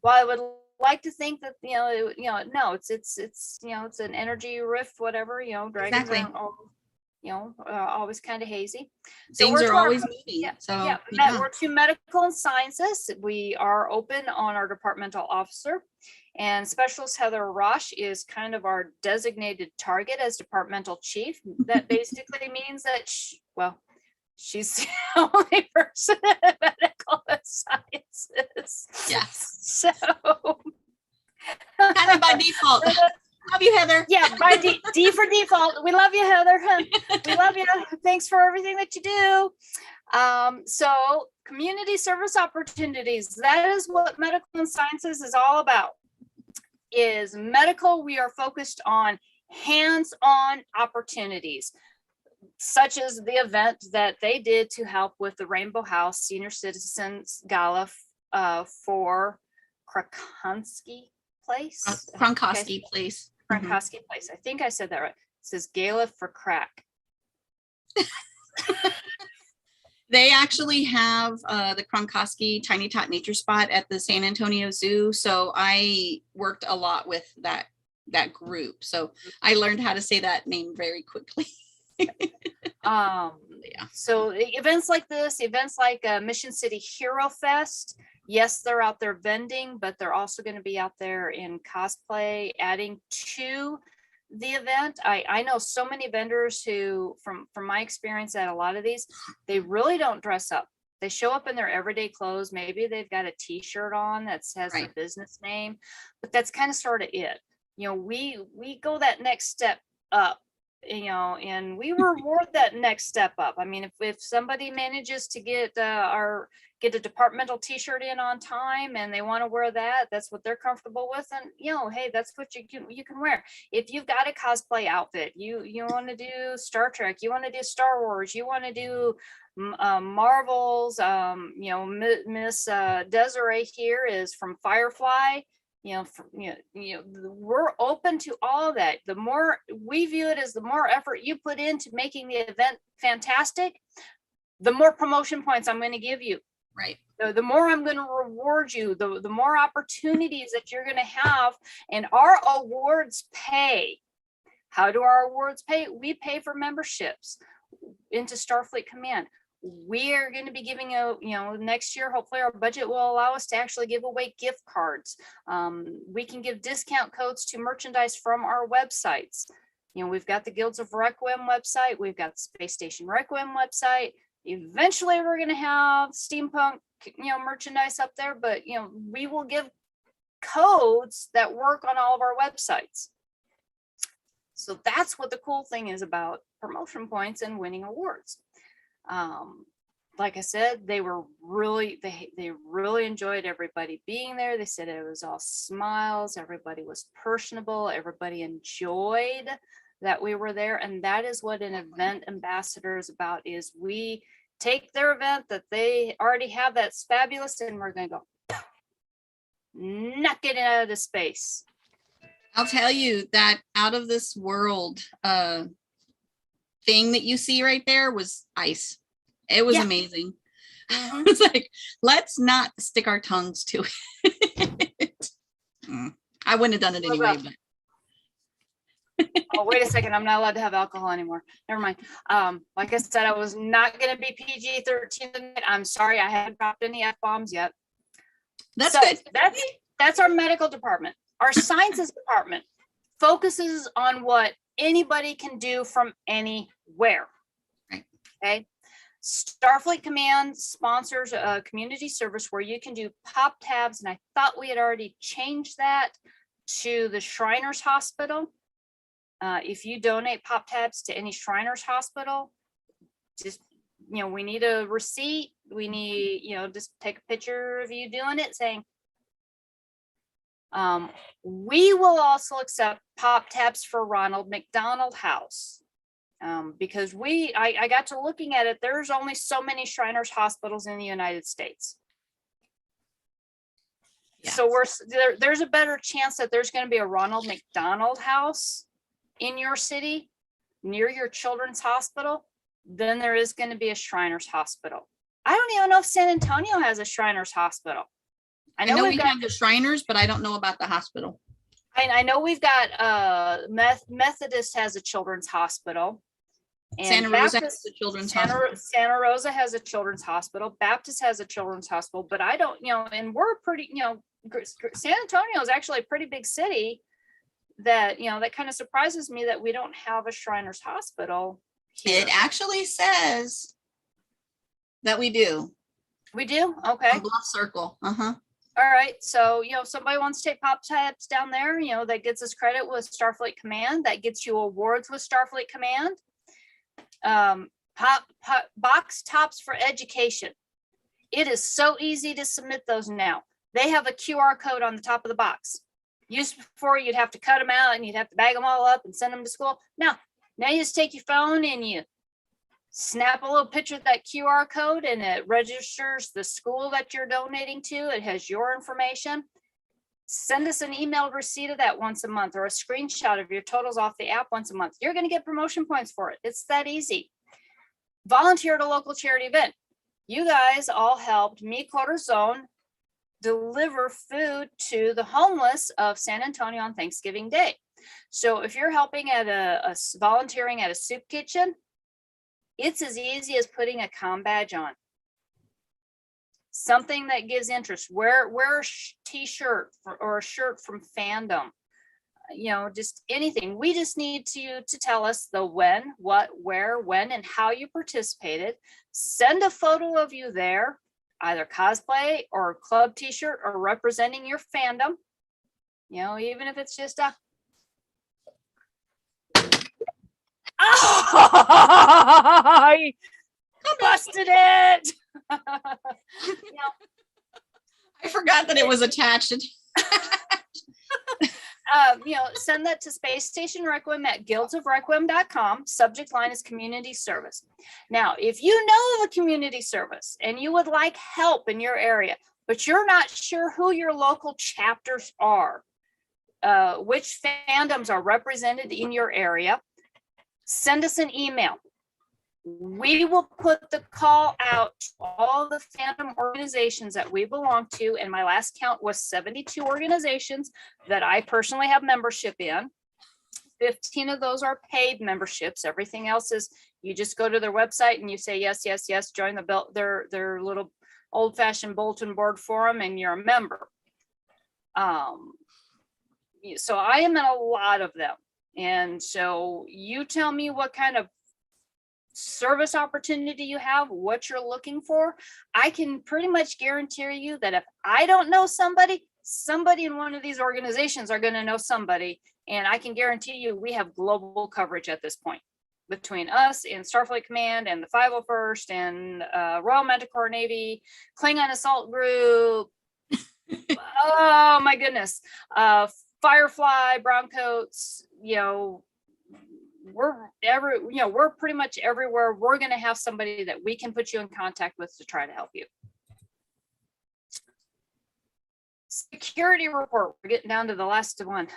I would like to think that, no, it's an energy rift, whatever, dragons Exactly. are always kind of hazy. Things are always moving. We're to medical and sciences. We are open on our departmental officer, and Specialist Heather Rosh is kind of our designated target as departmental chief. That basically means that she's the only person in medical and sciences. Yes. So kind of by default. Love you, Heather. Yeah, by D for default. We love you, Heather. We love you. Thanks for everything that you do. So community service opportunities. That is what medical and sciences is all about. Is medical, we are focused on hands-on opportunities, such as the event that they did to help with the Rainbow House Senior Citizens Gala for Kronkowski Place. Kronkowski Place. Kronkowski Place. I think I said that right. It says Gala for Crack. They actually have the Kronkowski Tiny Tot Nature Spot at the San Antonio Zoo. So I worked a lot with that group. So I learned how to say that name very quickly. So events like this, events like Mission City Hero Fest, yes, they're out there vending, but they're also going to be out there in cosplay, adding to the event. I know so many vendors who, from my experience at a lot of these, they really don't dress up. They show up in their everyday clothes. Maybe they've got a t-shirt on that says their business name, but that's kind of sort of it. We go that next step up, and we reward that next step up. I mean, if somebody manages to get a departmental t-shirt in on time and they want to wear that's what they're comfortable with, and hey, that's what you can wear. If you've got a cosplay outfit, you want to do Star Trek, you want to do Star Wars, you want to do Marvels, Miss Desiree here is from Firefly. We're open to all of that. The more we view it as the more effort you put into making the event fantastic, the more promotion points I'm going to give you. Right. The more I'm going to reward you, the more opportunities that you're going to have. And our awards pay. How do our awards pay? We pay for memberships into Starfleet Command. We are going to be giving next year, hopefully our budget will allow us to actually give away gift cards. We can give discount codes to merchandise from our websites. We've got the Guilds of Requiem website. We've got the Space Station Requiem website. Eventually we're going to have steampunk, merchandise up there, but, we will give codes that work on all of our websites. So that's what the cool thing is about promotion points and winning awards. Like I said, they really enjoyed everybody being there. They said it was all smiles. Everybody was personable. Everybody enjoyed that we were there. And that is what an event ambassador is about, is we take their event that they already have that's fabulous, and we're going to go knock it out of the space. I'll tell you that out of this world thing that you see right there was ice. It was amazing. Mm-hmm. It's like, let's not stick our tongues to it. I wouldn't have done it anyway, but oh, wait a second. I'm not allowed to have alcohol anymore. Never mind. Like I said, I was not going to be PG-13 tonight. I'm sorry. I haven't dropped any F-bombs yet. That's good. That's our medical department. Our sciences department focuses on what anybody can do from anywhere. Right. Okay. Starfleet Command sponsors a community service where you can do pop tabs. And I thought we had already changed that to the Shriners Hospital. If you donate pop tabs to any Shriners Hospital, just, we need a receipt. We need, just take a picture of you doing it saying, We will also accept pop tabs for Ronald McDonald House. Because I got to looking at it, there's only so many Shriners hospitals in the United States. Yeah. So there's a better chance that there's going to be a Ronald McDonald House in your city near your children's hospital than there is going to be a Shriners Hospital. I don't even know if San Antonio has a Shriners Hospital. I know we have the Shriners, but I don't know about the hospital. I know we've got Methodist has a children's hospital. And Santa Rosa has a children's hospital. Santa Rosa has a children's hospital. Baptist has a children's hospital, but I don't, and we're pretty, San Antonio is actually a pretty big city that, that kind of surprises me that we don't have a Shriners Hospital here. It actually says that we do. We do? Okay. On Bluff Circle. Uh-huh. All right. So, somebody wants to take pop tabs down there, that gets us credit with Starfleet Command, that gets you awards with Starfleet Command. Box tops for education. It is so easy to submit those now. They have a QR code on the top of the box. Used before, you'd have to cut them out and you'd have to bag them all up and send them to school. Now you just take your phone and you snap a little picture of that QR code and it registers the school that you're donating to. It has your information. Send us an emailed receipt of that once a month or a screenshot of your totals off the app once a month. You're going to get promotion points for it. It's that easy. Volunteer at a local charity event. You guys all helped Me Quarter Zone deliver food to the homeless of San Antonio on Thanksgiving Day. So if you're helping at volunteering at a soup kitchen, it's as easy as putting a comm badge on. Something that gives interest. Wear a t-shirt or a shirt from fandom. Just anything. We just need to tell us the when, what, where, when, and how you participated. Send a photo of you there, either cosplay or club t-shirt or representing your fandom. Even if it's just a I busted it. I forgot that it was attached. Send that to Space Station Requiem at guildsofrequiem.com. Subject line is community service. Now, if you know of a community service and you would like help in your area, but you're not sure who your local chapters are, which fandoms are represented in your area, send us an email. We will put the call out to all the fandom organizations that we belong to, and my last count was 72 organizations that I personally have membership in. 15 of those are paid memberships. Everything else is you just go to their website and you say yes, yes, yes, join their little old-fashioned bulletin board forum, and you're a member. So I am in a lot of them, and so you tell me what kind of service opportunity you have, what you're looking for. I can pretty much guarantee you that if I don't know somebody in one of these organizations are going to know somebody, and I can guarantee you we have global coverage at this point between us and Starfleet Command and the 501st and Royal Manticore Navy, Klingon Assault Group. Oh my goodness. Firefly, Browncoats, we're pretty much everywhere. We're going to have somebody that we can put you in contact with to try to help you. Security report. We're getting down to the last one.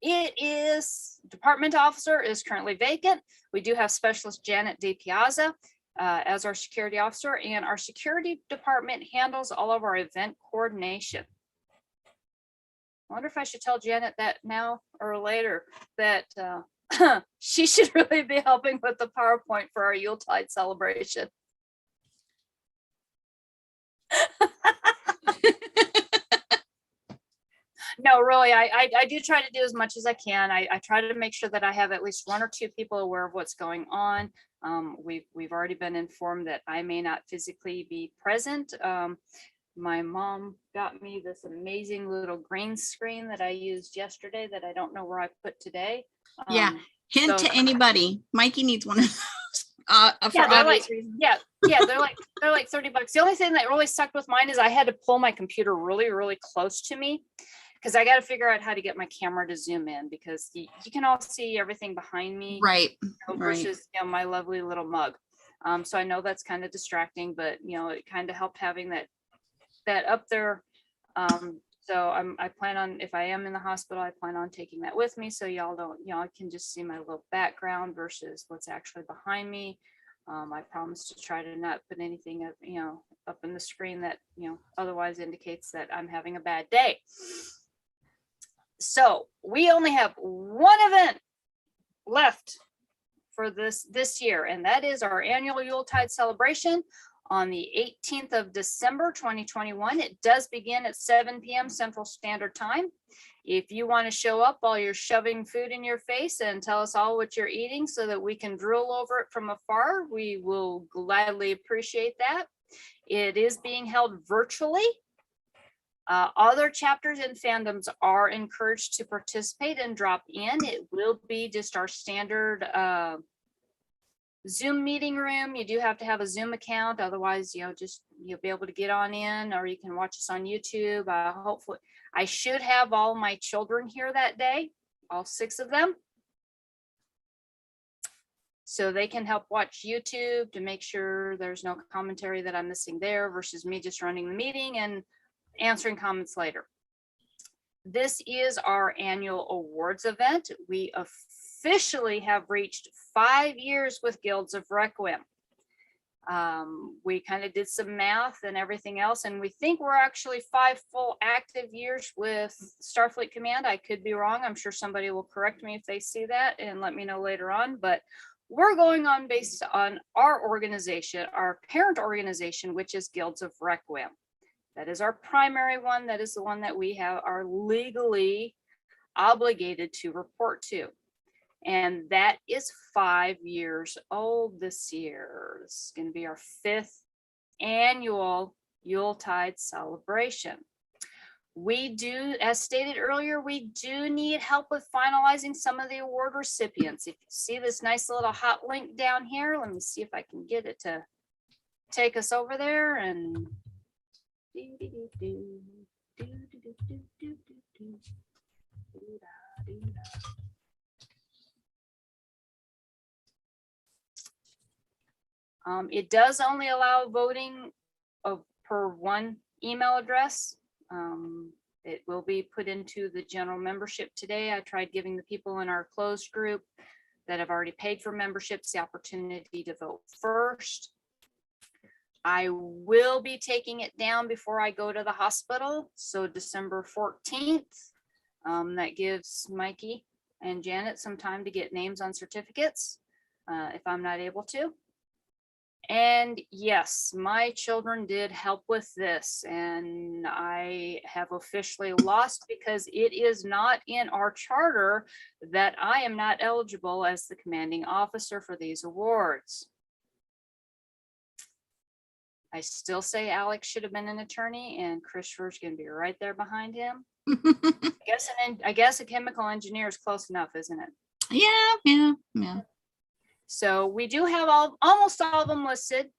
It is department officer is currently vacant. We do have specialist Janet DiPiazza as our security officer, and our security department handles all of our event coordination. I wonder if I should tell Janet that now or later that she should really be helping with the PowerPoint for our Yuletide celebration. No, really, I do try to do as much as I can. I try to make sure that I have at least one or two people aware of what's going on. We've already been informed that I may not physically be present. My mom got me this amazing little green screen that I used yesterday that I don't know where I put today. Yeah. Hint to anybody. Mikey needs one of those. Yeah, they're like $30. The only thing that really sucked with mine is I had to pull my computer really, really close to me because I got to figure out how to get my camera to zoom in, because you can all see everything behind me, Right. versus my lovely little mug. So I know that's kind of distracting, but it kind of helped having that up there. So I plan on, if I am in the hospital, I plan on taking that with me, so y'all don't, I can just see my little background versus what's actually behind me. I promise to try to not put anything up in the screen that otherwise indicates that I'm having a bad day. So we only have one event left for this year, and that is our annual Yuletide celebration on the 18th of December 2021. It does begin at 7 p.m. Central Standard Time. If you want to show up while you're shoving food in your face and tell us all what you're eating so that we can drool over it from afar, we will gladly appreciate that. It is being held virtually. Other chapters and fandoms are encouraged to participate and drop in. It will be just our standard Zoom meeting room. You do have to have a Zoom account, otherwise you'll be able to get on in, or you can watch us on YouTube. Hopefully I should have all my children here that day, all 6 of them, so they can help watch YouTube to make sure there's no commentary that I'm missing there, versus me just running the meeting and answering comments later. This is our annual awards event. We officially have reached 5 years with Guilds of Requiem. We kind of did some math and everything else, and we think we're actually 5 full active years with Starfleet Command. I could be wrong. I'm sure somebody will correct me if they see that and let me know later on, but we're going on based on our organization, our parent organization, which is Guilds of Requiem. That is our primary one. That is the one that we are legally obligated to report to. And that is 5 years old this year. This is going to be our 5th annual Yuletide celebration. We do, as stated earlier, we do need help with finalizing some of the award recipients. If you see this nice little hot link down here, let me see if I can get it to take us over there. And it does only allow voting per one email address. It will be put into the general membership today. I tried giving the people in our closed group that have already paid for memberships the opportunity to vote first. I will be taking it down before I go to the hospital. So December 14th, that gives Mikey and Janet some time to get names on certificates if I'm not able to. And yes, my children did help with this, and I have officially lost because it is not in our charter that I am not eligible as the commanding officer for these awards. I still say Alex should have been an attorney, and Christopher's going to be right there behind him. I guess a chemical engineer is close enough, isn't it? Yeah. So we do have almost all of them listed,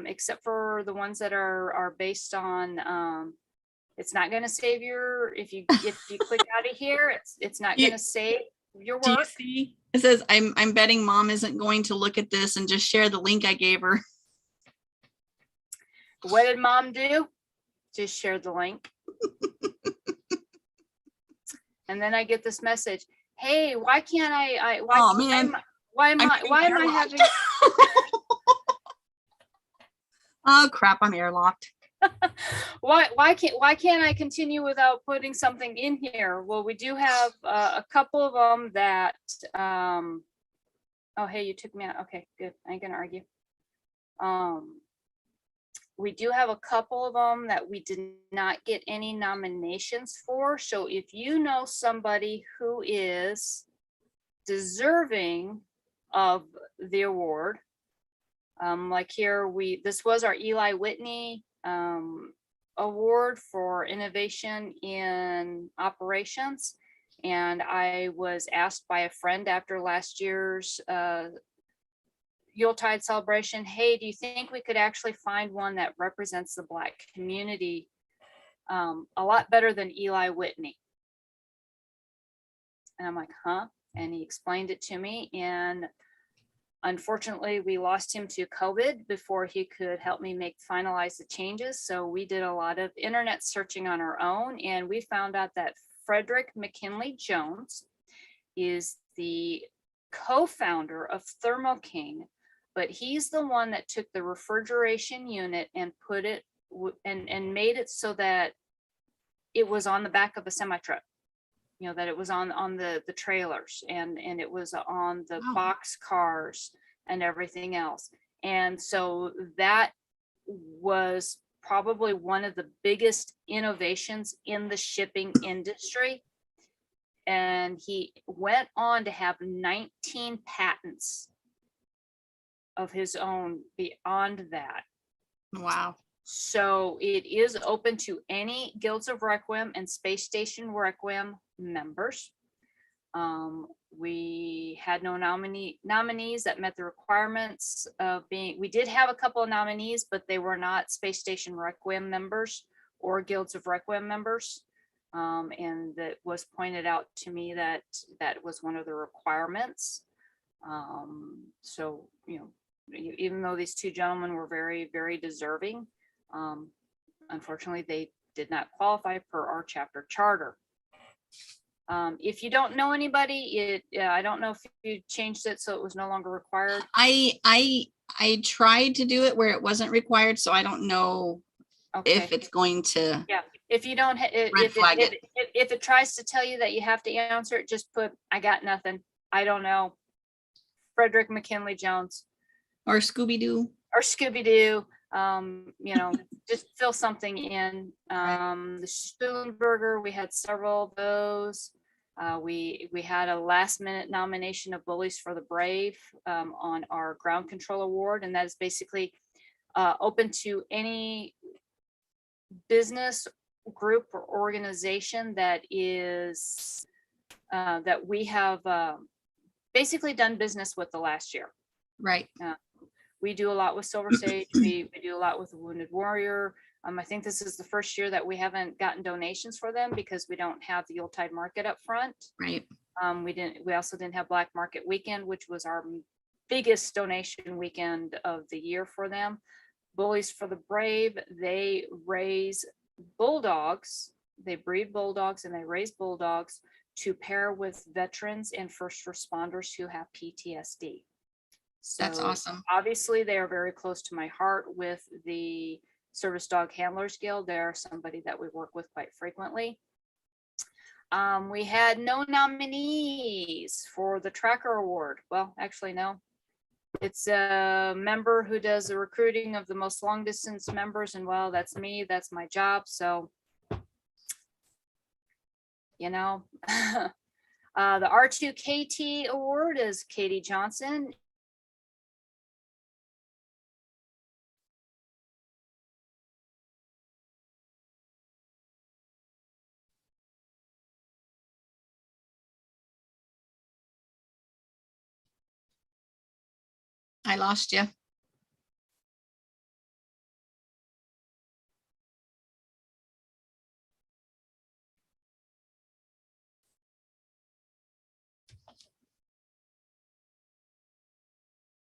except for the ones that are based on. It's not going to save if you click out of here, it's not going to save your work. Do you see? It says I'm betting Mom isn't going to look at this and just share the link I gave her. What did Mom do? Just share the link. And then I get this message. Hey, why can't I why am I having oh crap, I'm airlocked. why can't I continue without putting something in here? Well, we do have a couple of them that oh hey, you took me out. Okay, good. I ain't gonna argue. We do have a couple of them that we did not get any nominations for. So if you know somebody who is deserving of the award, like here, this was our Eli Whitney award for innovation in operations. And I was asked by a friend after last year's Yuletide celebration, hey, do you think we could actually find one that represents the Black community a lot better than Eli Whitney? And I'm like, huh? And he explained it to me. And unfortunately, we lost him to COVID before he could help me finalize the changes. So we did a lot of internet searching on our own, and we found out that Frederick McKinley Jones is the co-founder of Thermo King, but he's the one that took the refrigeration unit and put it and made it so that it was on the back of a semi truck. You know, that it was on the trailers, and it was on the box cars and everything else. And so that was probably one of the biggest innovations in the shipping industry. And he went on to have 19 patents of his own beyond that. Wow. So it is open to any Guilds of Requiem and Space Station Requiem members. We had no nominees that met the requirements of being, we did have a couple of nominees, but they were not Space Station Requiem members or Guilds of Requiem members. And that was pointed out to me that that was one of the requirements. So, you know, even though these two gentlemen were very, very deserving, unfortunately, they did not qualify per our chapter charter. If you don't know anybody, I don't know if you changed it so it was no longer required. I tried to do it where it wasn't required, so I don't know if it's going to. Yeah, if you don't, if it tries to tell you that you have to answer it, just put, I got nothing. I don't know. Frederick McKinley Jones. Or Scooby-Doo. Or Scooby-Doo. You know, just fill something in. The Spoon Burger, we had several of those. We had a last minute nomination of Bullies for the Brave on our ground control award, and that is basically open to any business group or organization that is that we have basically done business with the last year. Right. We do a lot with Silver Sage. We do a lot with the Wounded Warrior. I think this is the first year that we haven't gotten donations for them because we don't have the Yuletide market up front. Right. We also didn't have Black Market Weekend, which was our biggest donation weekend of the year for them. Bullies for the Brave, they raise bulldogs. They breed bulldogs and they raise bulldogs to pair with veterans and first responders who have PTSD. So that's awesome. Obviously, they are very close to my heart with the Service Dog Handlers Guild. They're somebody that we work with quite frequently. We had no nominees for the Tracker Award. Well, actually, no. It's a member who does the recruiting of the most long distance members. And well, that's me. That's my job. So, you know, the R2KT Award is Katie Johnson. I lost you.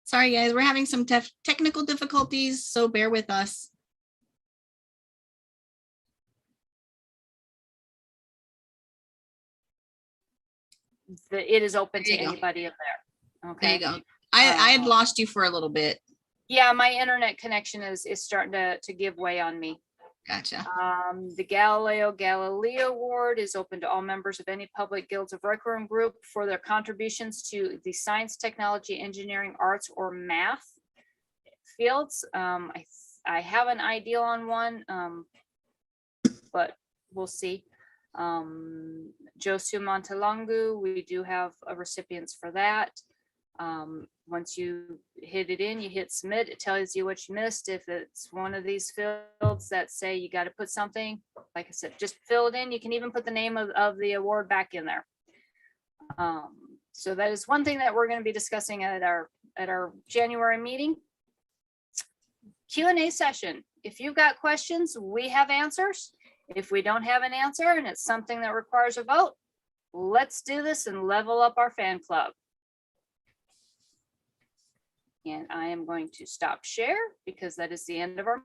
Sorry, guys, we're having some technical difficulties, so bear with us. It is open to anybody up there. Okay. There you go. I had lost you for a little bit. Yeah, my internet connection is starting to give way on me. Gotcha. The Galileo Award is open to all members of any public Guilds of Requiem group for their contributions to the science, technology, engineering, arts, or math fields. I have an idea on one, but we'll see. Josu Montelangu, we do have recipients for that. Once you hit it in, you hit submit, it tells you what you missed. If it's one of these fields that say you got to put something, like I said, just fill it in. You can even put the name of the award back in there. So that is one thing that we're going to be discussing at our January meeting. Q&A session. If you've got questions, we have answers. If we don't have an answer and it's something that requires a vote, let's do this and level up our fan club. And I am going to stop share because that is the end of our